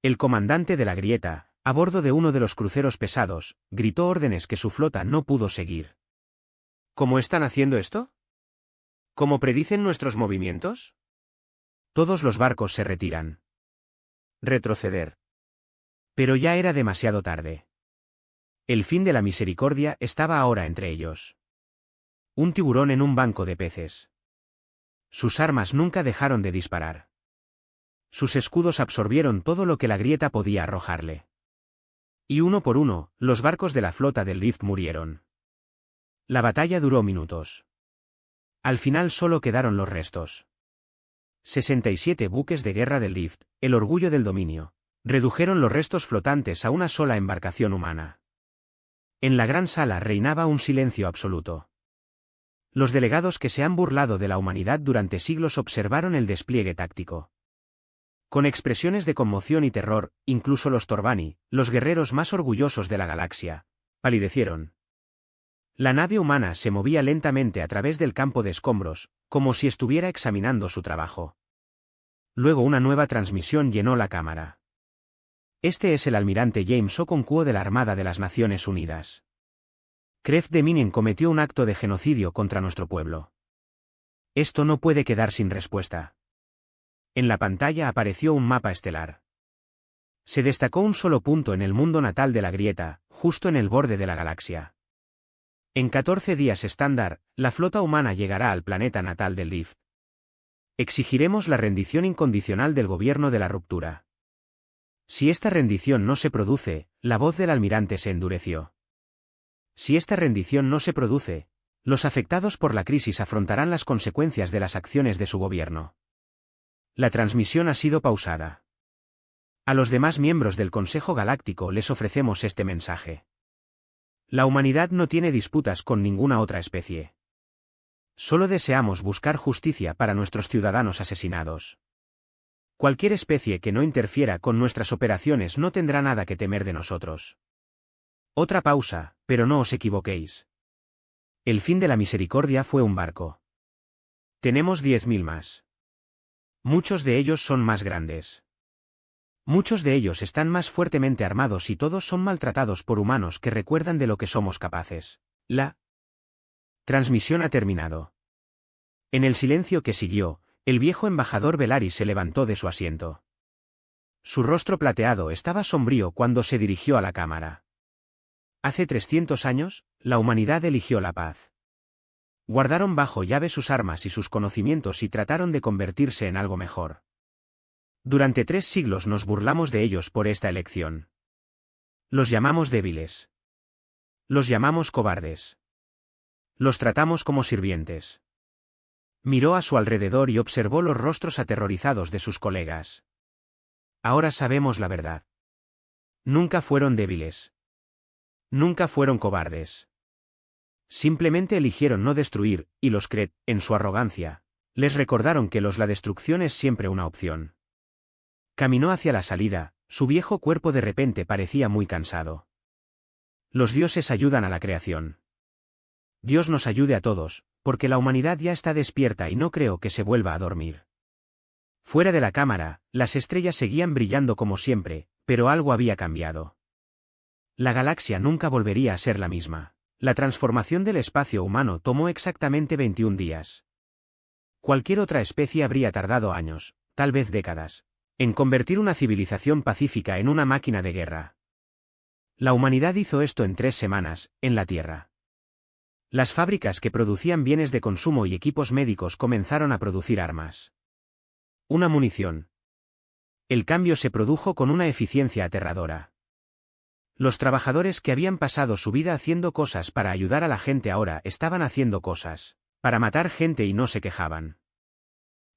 S1: El comandante de la grieta, a bordo de uno de los cruceros pesados, gritó órdenes que su flota no pudo seguir. ¿Cómo están haciendo esto? ¿Cómo predicen nuestros movimientos? Todos los barcos se retiran. Retroceder. Pero ya era demasiado tarde. El fin de la misericordia estaba ahora entre ellos. Un tiburón en un banco de peces. Sus armas nunca dejaron de disparar. Sus escudos absorbieron todo lo que la grieta podía arrojarle. Y uno por uno, los barcos de la flota del Rift murieron. La batalla duró minutos. Al final solo quedaron los restos. 67 buques de guerra del Rift, el orgullo del dominio, redujeron los restos flotantes a una sola embarcación humana. En la gran sala reinaba un silencio absoluto. Los delegados que se han burlado de la humanidad durante siglos observaron el despliegue táctico. Con expresiones de conmoción y terror, incluso los Torbani, los guerreros más orgullosos de la galaxia, palidecieron. La nave humana se movía lentamente a través del campo de escombros, como si estuviera examinando su trabajo. Luego una nueva transmisión llenó la cámara. Este es el almirante James Okonkwo de la Armada de las Naciones Unidas. Krefft de Minen cometió un acto de genocidio contra nuestro pueblo. Esto no puede quedar sin respuesta. En la pantalla apareció un mapa estelar. Se destacó un solo punto en el mundo natal de la grieta, justo en el borde de la galaxia. En 14 días estándar, la flota humana llegará al planeta natal del Rift. Exigiremos la rendición incondicional del gobierno de la ruptura. Si esta rendición no se produce, la voz del almirante se endureció. Si esta rendición no se produce, los afectados por la crisis afrontarán las consecuencias de las acciones de su gobierno. La transmisión ha sido pausada. A los demás miembros del Consejo Galáctico les ofrecemos este mensaje. La humanidad no tiene disputas con ninguna otra especie. Solo deseamos buscar justicia para nuestros ciudadanos asesinados. Cualquier especie que no interfiera con nuestras operaciones no tendrá nada que temer de nosotros. Otra pausa, pero no os equivoquéis. El fin de la misericordia fue un barco. Tenemos 10.000 más. Muchos de ellos son más grandes. Muchos de ellos están más fuertemente armados y todos son maltratados por humanos que recuerdan de lo que somos capaces. La transmisión ha terminado. En el silencio que siguió, el viejo embajador Velari se levantó de su asiento. Su rostro plateado estaba sombrío cuando se dirigió a la cámara. Hace 300 años, la humanidad eligió la paz. Guardaron bajo llave sus armas y sus conocimientos y trataron de convertirse en algo mejor. Durante 3 siglos nos burlamos de ellos por esta elección. Los llamamos débiles. Los llamamos cobardes. Los tratamos como sirvientes. Miró a su alrededor y observó los rostros aterrorizados de sus colegas. Ahora sabemos la verdad. Nunca fueron débiles. Nunca fueron cobardes. Simplemente eligieron no destruir, y los Kree, en su arrogancia, les recordaron que la destrucción es siempre una opción. Caminó hacia la salida, su viejo cuerpo de repente parecía muy cansado. Los dioses ayudan a la creación. Dios nos ayude a todos, porque la humanidad ya está despierta y no creo que se vuelva a dormir. Fuera de la cámara, las estrellas seguían brillando como siempre, pero algo había cambiado. La galaxia nunca volvería a ser la misma. La transformación del espacio humano tomó exactamente 21 días. Cualquier otra especie habría tardado años, tal vez décadas, en convertir una civilización pacífica en una máquina de guerra. La humanidad hizo esto en 3 semanas, en la Tierra. Las fábricas que producían bienes de consumo y equipos médicos comenzaron a producir armas. Una munición. El cambio se produjo con una eficiencia aterradora. Los trabajadores que habían pasado su vida haciendo cosas para ayudar a la gente ahora estaban haciendo cosas para matar gente y no se quejaban.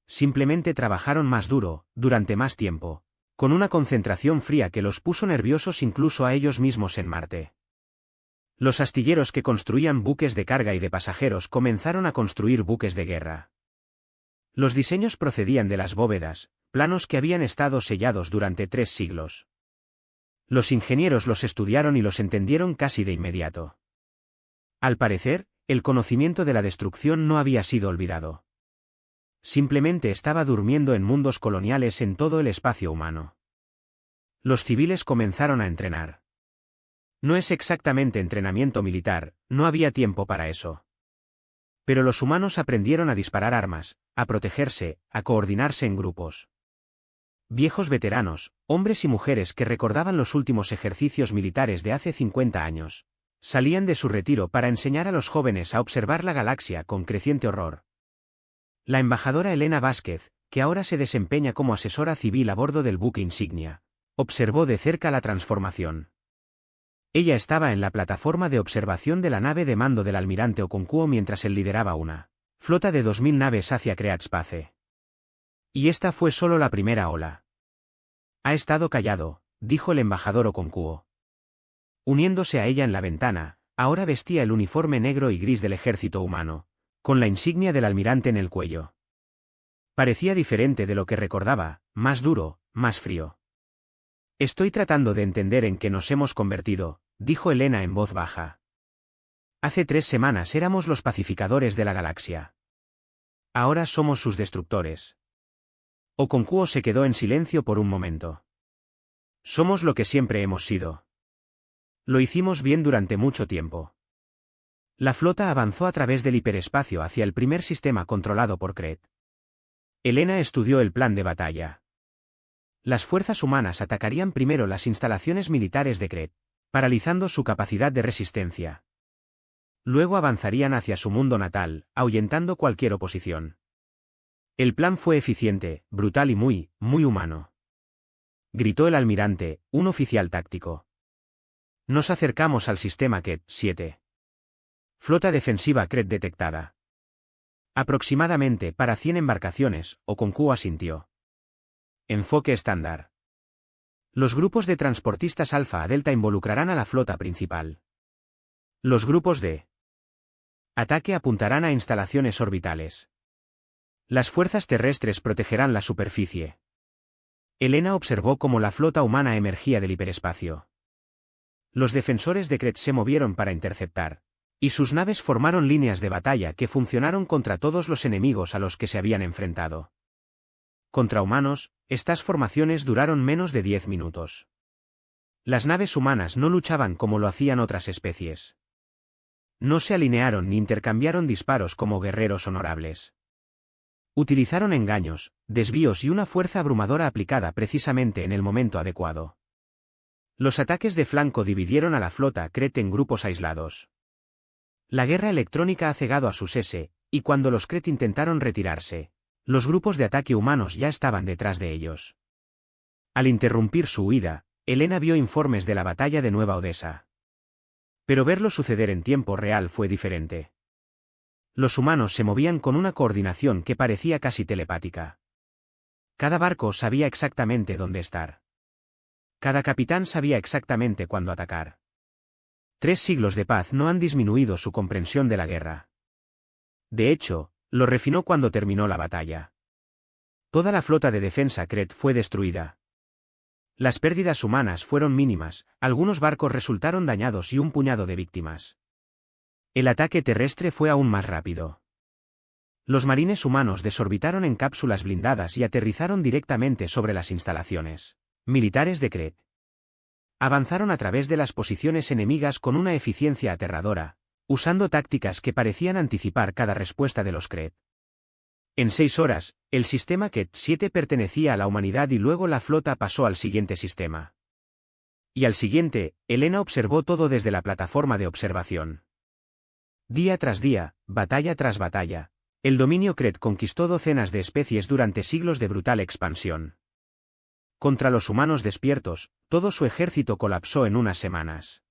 S1: Simplemente trabajaron más duro, durante más tiempo, con una concentración fría que los puso nerviosos incluso a ellos mismos en Marte. Los astilleros que construían buques de carga y de pasajeros comenzaron a construir buques de guerra. Los diseños procedían de las bóvedas, planos que habían estado sellados durante 3 siglos. Los ingenieros los estudiaron y los entendieron casi de inmediato. Al parecer, el conocimiento de la destrucción no había sido olvidado. Simplemente estaba durmiendo en mundos coloniales en todo el espacio humano. Los civiles comenzaron a entrenar. No es exactamente entrenamiento militar, no había tiempo para eso. Pero los humanos aprendieron a disparar armas, a protegerse, a coordinarse en grupos. Viejos veteranos, hombres y mujeres que recordaban los últimos ejercicios militares de hace 50 años, salían de su retiro para enseñar a los jóvenes a observar la galaxia con creciente horror. La embajadora Elena Vázquez, que ahora se desempeña como asesora civil a bordo del buque insignia, observó de cerca la transformación. Ella estaba en la plataforma de observación de la nave de mando del almirante Okonkwo mientras él lideraba una flota de 2000 naves hacia Create Space. Y esta fue solo la primera ola. Ha estado callado, dijo el embajador Okonkwo. Uniéndose a ella en la ventana, ahora vestía el uniforme negro y gris del ejército humano, con la insignia del almirante en el cuello. Parecía diferente de lo que recordaba, más duro, más frío. Estoy tratando de entender en qué nos hemos convertido, dijo Elena en voz baja. Hace 3 semanas éramos los pacificadores de la galaxia. Ahora somos sus destructores. Okonkwo se quedó en silencio por un momento. Somos lo que siempre hemos sido. Lo hicimos bien durante mucho tiempo. La flota avanzó a través del hiperespacio hacia el primer sistema controlado por Create. Elena estudió el plan de batalla. Las fuerzas humanas atacarían primero las instalaciones militares de Create, paralizando su capacidad de resistencia. Luego avanzarían hacia su mundo natal, ahuyentando cualquier oposición. El plan fue eficiente, brutal y muy humano. Gritó el almirante, un oficial táctico. Nos acercamos al sistema Ket 7. Flota defensiva Create detectada. Aproximadamente para 100 embarcaciones, Okonkwo asintió. Enfoque estándar. Los grupos de transportistas Alfa a Delta involucrarán a la flota principal. Los grupos de ataque apuntarán a instalaciones orbitales. Las fuerzas terrestres protegerán la superficie. Elena observó cómo la flota humana emergía del hiperespacio. Los defensores de Create se movieron para interceptar, y sus naves formaron líneas de batalla que funcionaron contra todos los enemigos a los que se habían enfrentado. Contra humanos, estas formaciones duraron menos de 10 minutos. Las naves humanas no luchaban como lo hacían otras especies. No se alinearon ni intercambiaron disparos como guerreros honorables. Utilizaron engaños, desvíos y una fuerza abrumadora aplicada precisamente en el momento adecuado. Los ataques de flanco dividieron a la flota Create en grupos aislados. La guerra electrónica ha cegado a sus S, y cuando los Create intentaron retirarse, los grupos de ataque humanos ya estaban detrás de ellos. Al interrumpir su huida, Elena vio informes de la batalla de Nueva Odessa. Pero verlo suceder en tiempo real fue diferente. Los humanos se movían con una coordinación que parecía casi telepática. Cada barco sabía exactamente dónde estar. Cada capitán sabía exactamente cuándo atacar. 3 siglos de paz no han disminuido su comprensión de la guerra. De hecho, lo refinó cuando terminó la batalla. Toda la flota de defensa Create fue destruida. Las pérdidas humanas fueron mínimas, algunos barcos resultaron dañados y un puñado de víctimas. El ataque terrestre fue aún más rápido. Los marines humanos desorbitaron en cápsulas blindadas y aterrizaron directamente sobre las instalaciones militares de Create. Avanzaron a través de las posiciones enemigas con una eficiencia aterradora, usando tácticas que parecían anticipar cada respuesta de los Create. En 6 horas, el sistema Ket 7 pertenecía a la humanidad y luego la flota pasó al siguiente sistema. Y al siguiente, Elena observó todo desde la plataforma de observación. Día tras día, batalla tras batalla, el dominio Create conquistó docenas de especies durante siglos de brutal expansión. Contra los humanos despiertos, todo su ejército colapsó en unas semanas.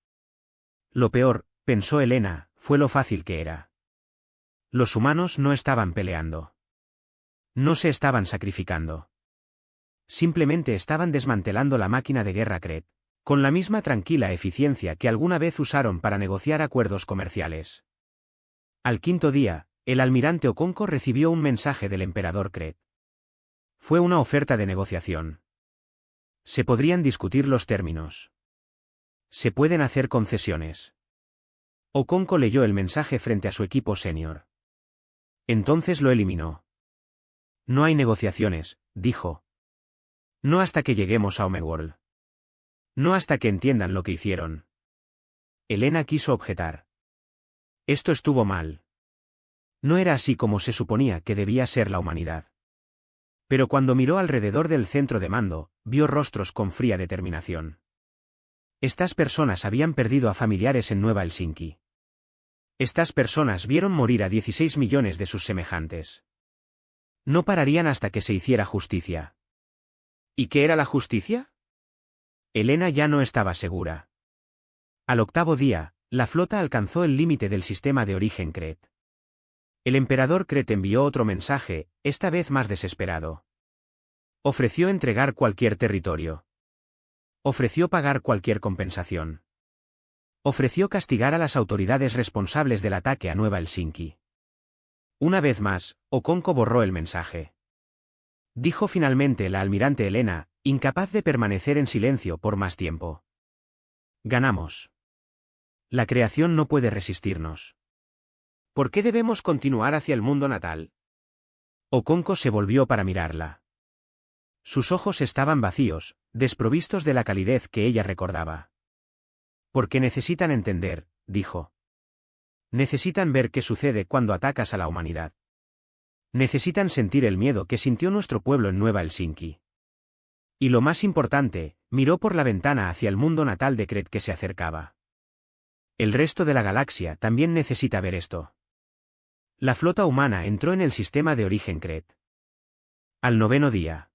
S1: Lo peor, pensó Elena, fue lo fácil que era. Los humanos no estaban peleando. No se estaban sacrificando. Simplemente estaban desmantelando la máquina de guerra Create, con la misma tranquila eficiencia que alguna vez usaron para negociar acuerdos comerciales. Al 5.º día, el almirante Okonkwo recibió un mensaje del emperador Create. Fue una oferta de negociación. Se podrían discutir los términos. Se pueden hacer concesiones. Okonkwo leyó el mensaje frente a su equipo senior. Entonces lo eliminó. No hay negociaciones, dijo. No hasta que lleguemos a Homeworld. No hasta que entiendan lo que hicieron. Elena quiso objetar. Esto estuvo mal. No era así como se suponía que debía ser la humanidad. Pero cuando miró alrededor del centro de mando, vio rostros con fría determinación. Estas personas habían perdido a familiares en Nueva Helsinki. Estas personas vieron morir a 16 millones de sus semejantes. No pararían hasta que se hiciera justicia. ¿Y qué era la justicia? Helena ya no estaba segura. Al octavo día, la flota alcanzó el límite del sistema de origen Kret. El emperador Kret envió otro mensaje, esta vez más desesperado. Ofreció entregar cualquier territorio. Ofreció pagar cualquier compensación. Ofreció castigar a las autoridades responsables del ataque a Nueva Helsinki. Una vez más, Okonko borró el mensaje. Dijo finalmente la almirante Helena, incapaz de permanecer en silencio por más tiempo. Ganamos. La creación no puede resistirnos. ¿Por qué debemos continuar hacia el mundo natal? Okonko se volvió para mirarla. Sus ojos estaban vacíos, desprovistos de la calidez que ella recordaba. Porque necesitan entender, dijo. Necesitan ver qué sucede cuando atacas a la humanidad. Necesitan sentir el miedo que sintió nuestro pueblo en Nueva Helsinki. Y lo más importante, miró por la ventana hacia el mundo natal de Kret que se acercaba. El resto de la galaxia también necesita ver esto. La flota humana entró en el sistema de origen Kret. Al noveno día.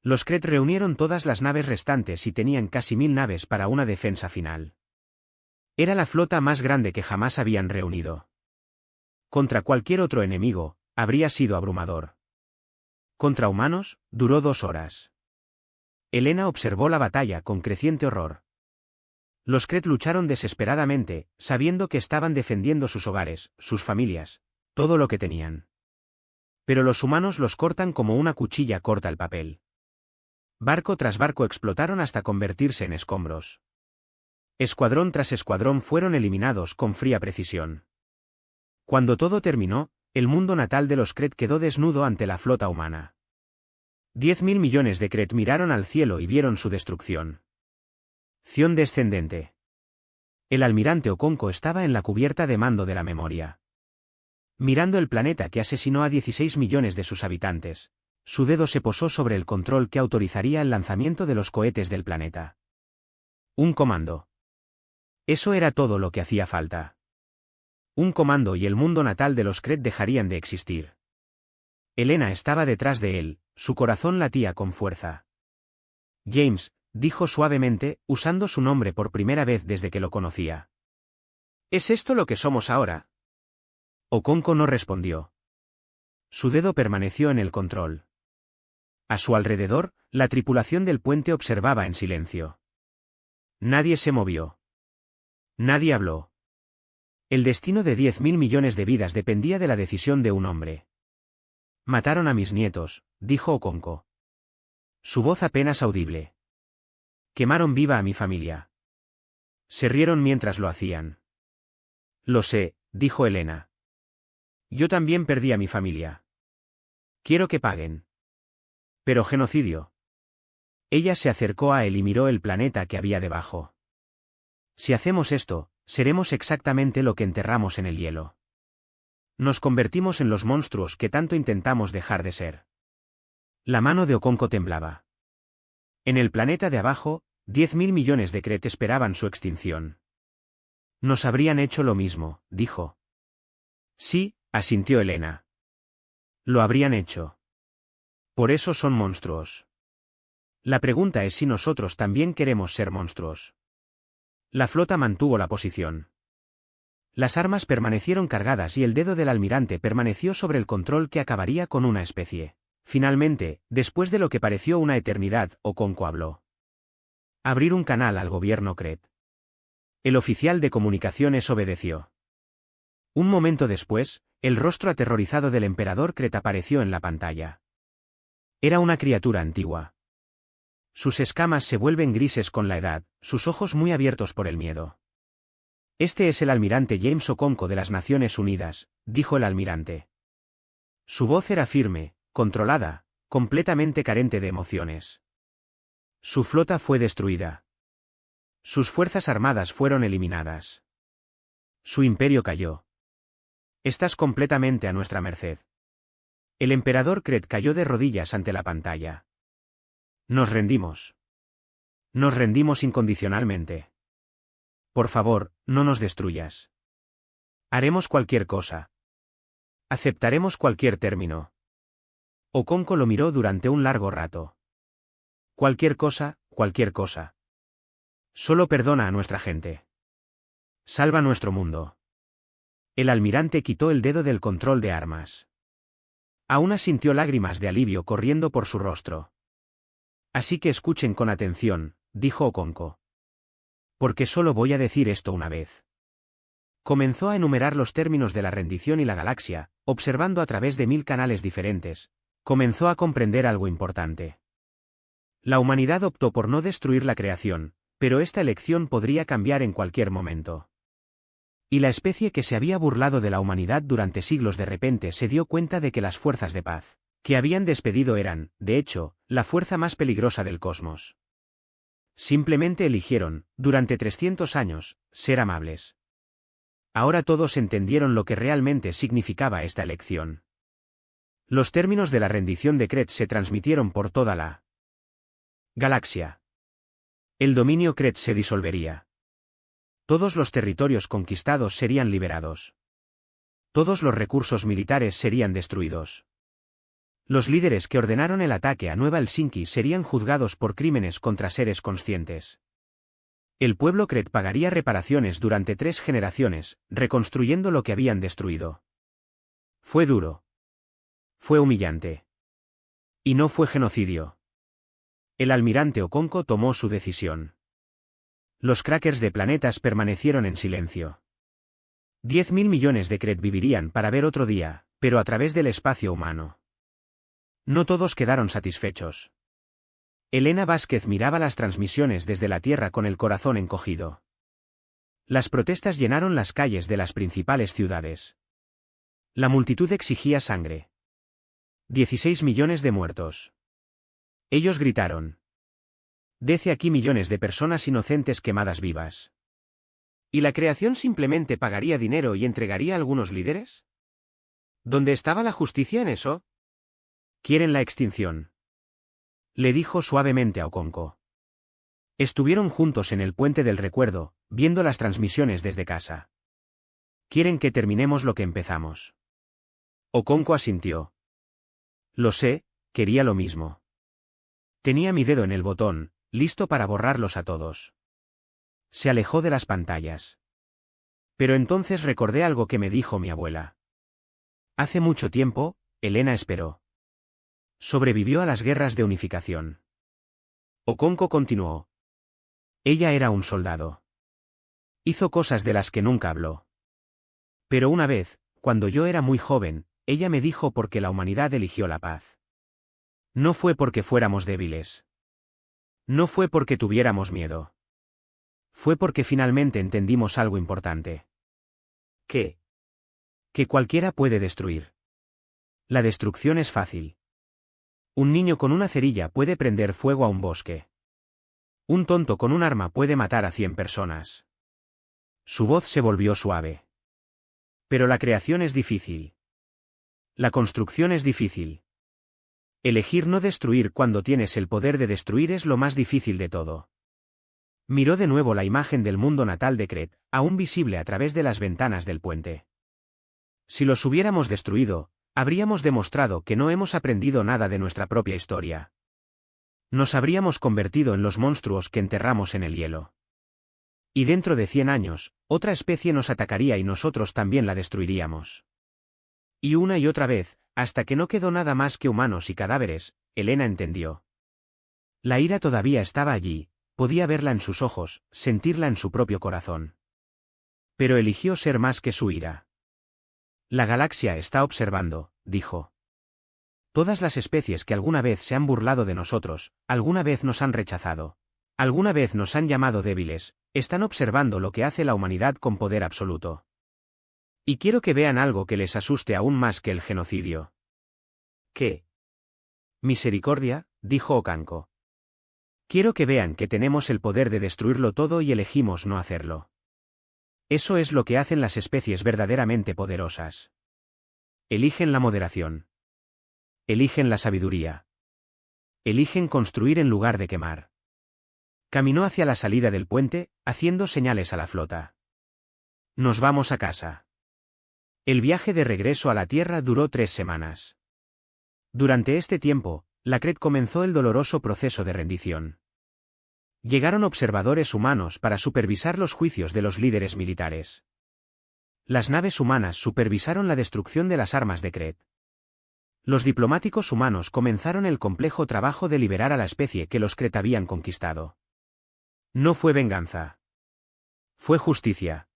S1: Los Kret reunieron todas las naves restantes y tenían casi 1000 naves para una defensa final. Era la flota más grande que jamás habían reunido. Contra cualquier otro enemigo, habría sido abrumador. Contra humanos, duró 2 horas. Helena observó la batalla con creciente horror. Los Kret lucharon desesperadamente, sabiendo que estaban defendiendo sus hogares, sus familias, todo lo que tenían. Pero los humanos los cortan como una cuchilla corta el papel. Barco tras barco explotaron hasta convertirse en escombros. Escuadrón tras escuadrón fueron eliminados con fría precisión. Cuando todo terminó, el mundo natal de los Kret quedó desnudo ante la flota humana. 10.000 millones de Kret miraron al cielo y vieron su destrucción. Ción descendente. El almirante Okonko estaba en la cubierta de mando de la memoria. Mirando el planeta que asesinó a 16 millones de sus habitantes, su dedo se posó sobre el control que autorizaría el lanzamiento de los cohetes del planeta. Un comando. Eso era todo lo que hacía falta. Un comando y el mundo natal de los Kret dejarían de existir. Helena estaba detrás de él, su corazón latía con fuerza. James, dijo suavemente, usando su nombre por primera vez desde que lo conocía. ¿Es esto lo que somos ahora? Okonko no respondió. Su dedo permaneció en el control. A su alrededor, la tripulación del puente observaba en silencio. Nadie se movió. Nadie habló. El destino de 10.000 millones de vidas dependía de la decisión de un hombre. Mataron a mis nietos, dijo Okonko. Su voz apenas audible. Quemaron viva a mi familia. Se rieron mientras lo hacían. Lo sé, dijo Helena. Yo también perdí a mi familia. Quiero que paguen. Pero genocidio. Ella se acercó a él y miró el planeta que había debajo. Si hacemos esto, seremos exactamente lo que enterramos en el hielo. Nos convertimos en los monstruos que tanto intentamos dejar de ser. La mano de Okonko temblaba. En el planeta de abajo, 10.000 millones de Kret esperaban su extinción. Nos habrían hecho lo mismo, dijo. Sí, asintió Helena. Lo habrían hecho. Por eso son monstruos. La pregunta es si nosotros también queremos ser monstruos. La flota mantuvo la posición. Las armas permanecieron cargadas y el dedo del almirante permaneció sobre el control que acabaría con una especie. Finalmente, después de lo que pareció una eternidad, Okonko habló. Abrir un canal al gobierno Kret. El oficial de comunicaciones obedeció. Un momento después, el rostro aterrorizado del emperador Kret apareció en la pantalla. Era una criatura antigua. Sus escamas se vuelven grises con la edad, sus ojos muy abiertos por el miedo. Este es el almirante James Okonko de las Naciones Unidas, dijo el almirante. Su voz era firme, controlada, completamente carente de emociones. Su flota fue destruida. Sus fuerzas armadas fueron eliminadas. Su imperio cayó. Estás completamente a nuestra merced. El emperador Kret cayó de rodillas ante la pantalla. Nos rendimos. Nos rendimos incondicionalmente. Por favor, no nos destruyas. Haremos cualquier cosa. Aceptaremos cualquier término. Okonko lo miró durante un largo rato. Cualquier cosa, cualquier cosa. Solo perdona a nuestra gente. Salva nuestro mundo. El almirante quitó el dedo del control de armas. Aún sintió lágrimas de alivio corriendo por su rostro. Así que escuchen con atención, dijo Okonko. Porque solo voy a decir esto una vez. Comenzó a enumerar los términos de la rendición y la galaxia, observando a través de 1000 canales diferentes. Comenzó a comprender algo importante. La humanidad optó por no destruir la creación, pero esta elección podría cambiar en cualquier momento. Y la especie que se había burlado de la humanidad durante siglos de repente se dio cuenta de que las fuerzas de paz que habían despedido eran, de hecho, la fuerza más peligrosa del cosmos. Simplemente eligieron, durante 300 años, ser amables. Ahora todos entendieron lo que realmente significaba esta elección. Los términos de la rendición de Kret se transmitieron por toda la galaxia. El dominio Kret se disolvería. Todos los territorios conquistados serían liberados. Todos los recursos militares serían destruidos. Los líderes que ordenaron el ataque a Nueva Helsinki serían juzgados por crímenes contra seres conscientes. El pueblo Kret pagaría reparaciones durante 3 generaciones, reconstruyendo lo que habían destruido. Fue duro. Fue humillante. Y no fue genocidio. El almirante Okonko tomó su decisión. Los crackers de planetas permanecieron en silencio. 10.000 millones de Kret vivirían para ver otro día, pero a través del espacio humano. No todos quedaron satisfechos. Elena Vázquez miraba las transmisiones desde la Tierra con el corazón encogido. Las protestas llenaron las calles de las principales ciudades. La multitud exigía sangre. 16 millones de muertos. Ellos gritaron. Dece aquí millones de personas inocentes quemadas vivas. ¿Y la creación simplemente pagaría dinero y entregaría a algunos líderes? ¿Dónde estaba la justicia en eso? Quieren la extinción. Le dijo suavemente a Okonko. Estuvieron juntos en el puente del recuerdo, viendo las transmisiones desde casa. Quieren que terminemos lo que empezamos. Okonko asintió. Lo sé, quería lo mismo. Tenía mi dedo en el botón, listo para borrarlos a todos. Se alejó de las pantallas. Pero entonces recordé algo que me dijo mi abuela. Hace mucho tiempo, Elena esperó. Sobrevivió a las guerras de unificación. Okonko continuó. Ella era un soldado. Hizo cosas de las que nunca habló. Pero una vez, cuando yo era muy joven, ella me dijo por qué la humanidad eligió la paz. No fue porque fuéramos débiles. No fue porque tuviéramos miedo. Fue porque finalmente entendimos algo importante. ¿Qué? Que cualquiera puede destruir. La destrucción es fácil. Un niño con una cerilla puede prender fuego a un bosque. Un tonto con un arma puede matar a 100 personas. Su voz se volvió suave. Pero la creación es difícil. La construcción es difícil. Elegir no destruir cuando tienes el poder de destruir es lo más difícil de todo. Miró de nuevo la imagen del mundo natal de Kret, aún visible a través de las ventanas del puente. Si los hubiéramos destruido, habríamos demostrado que no hemos aprendido nada de nuestra propia historia. Nos habríamos convertido en los monstruos que enterramos en el hielo. Y dentro de 100 años, otra especie nos atacaría y nosotros también la destruiríamos. Y una y otra vez, hasta que no quedó nada más que humanos y cadáveres, Elena entendió. La ira todavía estaba allí, podía verla en sus ojos, sentirla en su propio corazón. Pero eligió ser más que su ira. La galaxia está observando, dijo. Todas las especies que alguna vez se han burlado de nosotros, alguna vez nos han rechazado, alguna vez nos han llamado débiles, están observando lo que hace la humanidad con poder absoluto. Y quiero que vean algo que les asuste aún más que el genocidio. ¿Qué? Misericordia, dijo Okonko. Quiero que vean que tenemos el poder de destruirlo todo y elegimos no hacerlo. Eso es lo que hacen las especies verdaderamente poderosas. Eligen la moderación. Eligen la sabiduría. Eligen construir en lugar de quemar. Caminó hacia la salida del puente, haciendo señales a la flota. Nos vamos a casa. El viaje de regreso a la Tierra duró 3 semanas. Durante este tiempo, la Kret comenzó el doloroso proceso de rendición. Llegaron observadores humanos para supervisar los juicios de los líderes militares. Las naves humanas supervisaron la destrucción de las armas de Kret. Los diplomáticos humanos comenzaron el complejo trabajo de liberar a la especie que los Kret habían conquistado. No fue venganza. Fue justicia.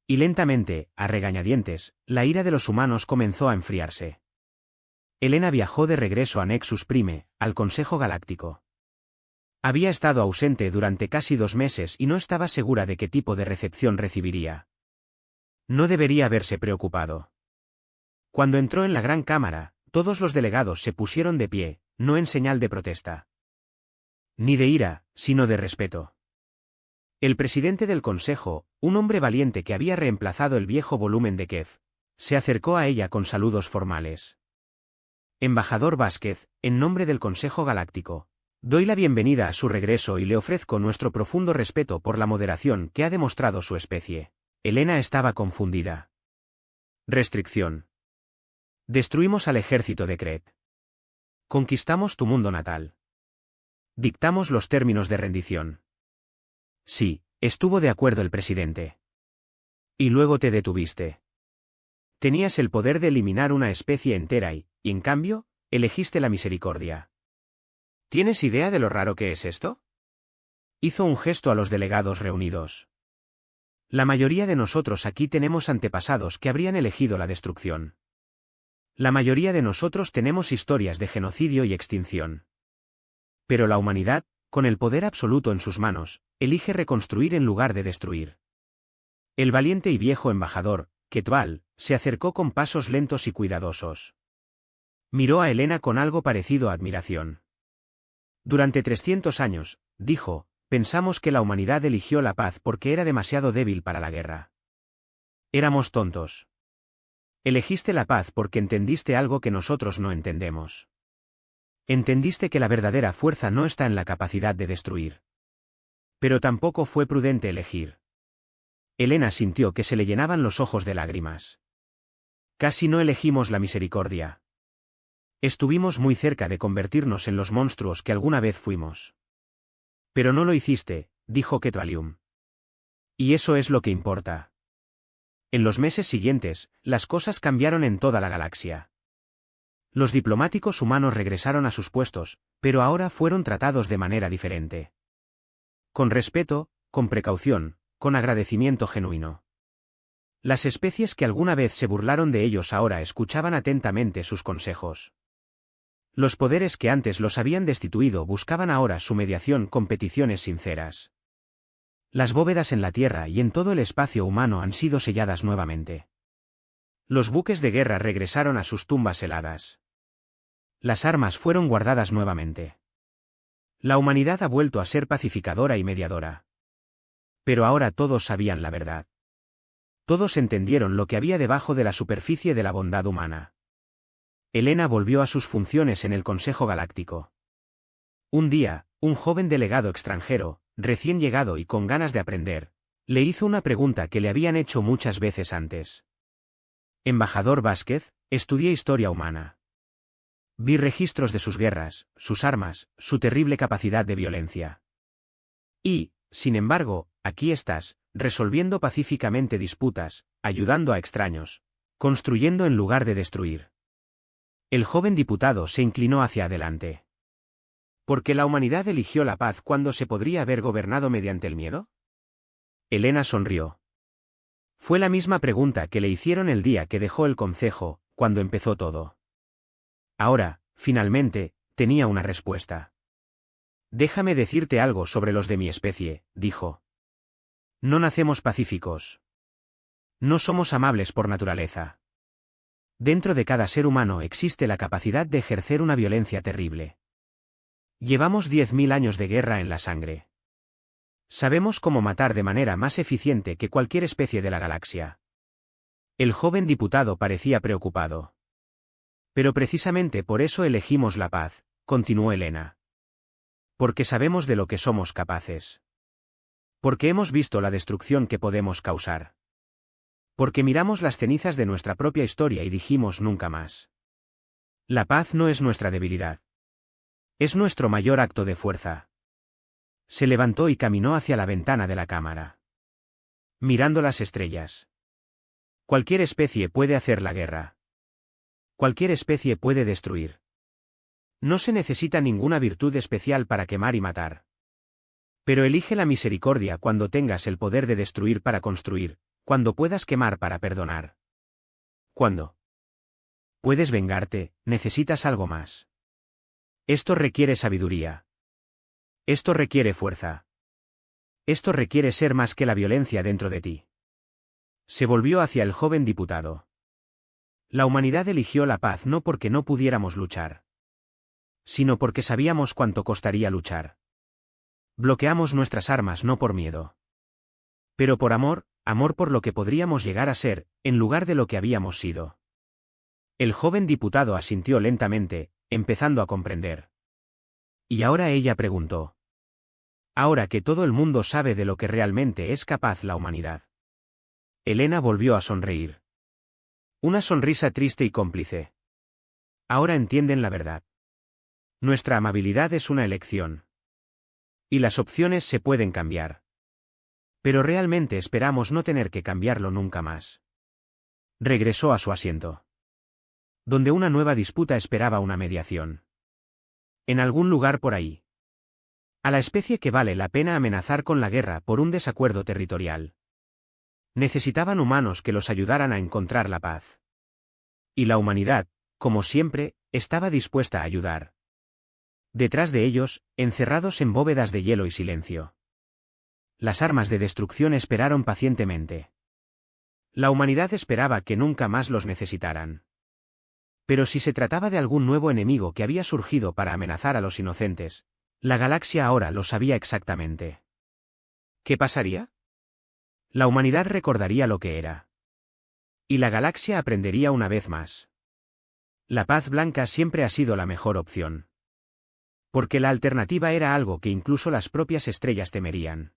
S1: Y lentamente, a regañadientes, la ira de los humanos comenzó a enfriarse. Elena viajó de regreso a Nexus Prime, al Consejo Galáctico. Había estado ausente durante casi 2 meses y no estaba segura de qué tipo de recepción recibiría. No debería haberse preocupado. Cuando entró en la gran cámara, todos los delegados se pusieron de pie, no en señal de protesta. Ni de ira, sino de respeto. El presidente del consejo, un hombre valiente que había reemplazado el viejo volumen de Kez, se acercó a ella con saludos formales. Embajador Vázquez, en nombre del Consejo Galáctico, doy la bienvenida a su regreso y le ofrezco nuestro profundo respeto por la moderación que ha demostrado su especie. Elena estaba confundida. Restricción. Destruimos al ejército de Kret. Conquistamos tu mundo natal. Dictamos los términos de rendición. Sí, estuvo de acuerdo el presidente. Y luego te detuviste. Tenías el poder de eliminar una especie entera y, en cambio, elegiste la misericordia. ¿Tienes idea de lo raro que es esto? Hizo un gesto a los delegados reunidos. La mayoría de nosotros aquí tenemos antepasados que habrían elegido la destrucción. La mayoría de nosotros tenemos historias de genocidio y extinción. Pero la humanidad, con el poder absoluto en sus manos, elige reconstruir en lugar de destruir. El valiente y viejo embajador, Quetzal, se acercó con pasos lentos y cuidadosos. Miró a Elena con algo parecido a admiración. Durante 300 años, dijo, pensamos que la humanidad eligió la paz porque era demasiado débil para la guerra. Éramos tontos. Elegiste la paz porque entendiste algo que nosotros no entendemos. Entendiste que la verdadera fuerza no está en la capacidad de destruir. Pero tampoco fue prudente elegir. Elena sintió que se le llenaban los ojos de lágrimas. Casi no elegimos la misericordia. Estuvimos muy cerca de convertirnos en los monstruos que alguna vez fuimos. Pero no lo hiciste, dijo Quetzalium. Y eso es lo que importa. En los meses siguientes, las cosas cambiaron en toda la galaxia. Los diplomáticos humanos regresaron a sus puestos, pero ahora fueron tratados de manera diferente. Con respeto, con precaución, con agradecimiento genuino. Las especies que alguna vez se burlaron de ellos ahora escuchaban atentamente sus consejos. Los poderes que antes los habían destituido buscaban ahora su mediación con peticiones sinceras. Las bóvedas en la Tierra y en todo el espacio humano han sido selladas nuevamente. Los buques de guerra regresaron a sus tumbas heladas. Las armas fueron guardadas nuevamente. La humanidad ha vuelto a ser pacificadora y mediadora. Pero ahora todos sabían la verdad. Todos entendieron lo que había debajo de la superficie de la bondad humana. Elena volvió a sus funciones en el Consejo Galáctico. Un día, un joven delegado extranjero, recién llegado y con ganas de aprender, le hizo una pregunta que le habían hecho muchas veces antes. Embajador Vázquez, estudié historia humana. Vi registros de sus guerras, sus armas, su terrible capacidad de violencia. Y, sin embargo, aquí estás, resolviendo pacíficamente disputas, ayudando a extraños, construyendo en lugar de destruir. El joven diputado se inclinó hacia adelante. ¿Por qué la humanidad eligió la paz cuando se podría haber gobernado mediante el miedo? Elena sonrió. Fue la misma pregunta que le hicieron el día que dejó el concejo, cuando empezó todo. Ahora, finalmente, tenía una respuesta. Déjame decirte algo sobre los de mi especie, dijo. No nacemos pacíficos. No somos amables por naturaleza. Dentro de cada ser humano existe la capacidad de ejercer una violencia terrible. Llevamos 10.000 años de guerra en la sangre. Sabemos cómo matar de manera más eficiente que cualquier especie de la galaxia. El joven diputado parecía preocupado. Pero precisamente por eso elegimos la paz, continuó Elena. Porque sabemos de lo que somos capaces. Porque hemos visto la destrucción que podemos causar. Porque miramos las cenizas de nuestra propia historia y dijimos nunca más. La paz no es nuestra debilidad. Es nuestro mayor acto de fuerza. Se levantó y caminó hacia la ventana de la cámara. Mirando las estrellas. Cualquier especie puede hacer la guerra. Cualquier especie puede destruir. No se necesita ninguna virtud especial para quemar y matar. Pero elige la misericordia cuando tengas el poder de destruir para construir, cuando puedas quemar para perdonar. Cuando puedes vengarte, necesitas algo más. Esto requiere sabiduría. Esto requiere fuerza. Esto requiere ser más que la violencia dentro de ti. Se volvió hacia el joven diputado. La humanidad eligió la paz no porque no pudiéramos luchar, sino porque sabíamos cuánto costaría luchar. Bloqueamos nuestras armas no por miedo, pero por amor, amor por lo que podríamos llegar a ser, en lugar de lo que habíamos sido. El joven diputado asintió lentamente, empezando a comprender. Y ahora ella preguntó. Ahora que todo el mundo sabe de lo que realmente es capaz la humanidad. Elena volvió a sonreír. Una sonrisa triste y cómplice. Ahora entienden la verdad. Nuestra amabilidad es una elección. Y las opciones se pueden cambiar. Pero realmente esperamos no tener que cambiarlo nunca más. Regresó a su asiento. Donde una nueva disputa esperaba una mediación. En algún lugar por ahí. A la especie que vale la pena amenazar con la guerra por un desacuerdo territorial. Necesitaban humanos que los ayudaran a encontrar la paz. Y la humanidad, como siempre, estaba dispuesta a ayudar. Detrás de ellos, encerrados en bóvedas de hielo y silencio. Las armas de destrucción esperaron pacientemente. La humanidad esperaba que nunca más los necesitaran. Pero si se trataba de algún nuevo enemigo que había surgido para amenazar a los inocentes, la galaxia ahora lo sabía exactamente. ¿Qué pasaría? La humanidad recordaría lo que era. Y la galaxia aprendería una vez más. La paz blanca siempre ha sido la mejor opción. Porque la alternativa era algo que incluso las propias estrellas temerían.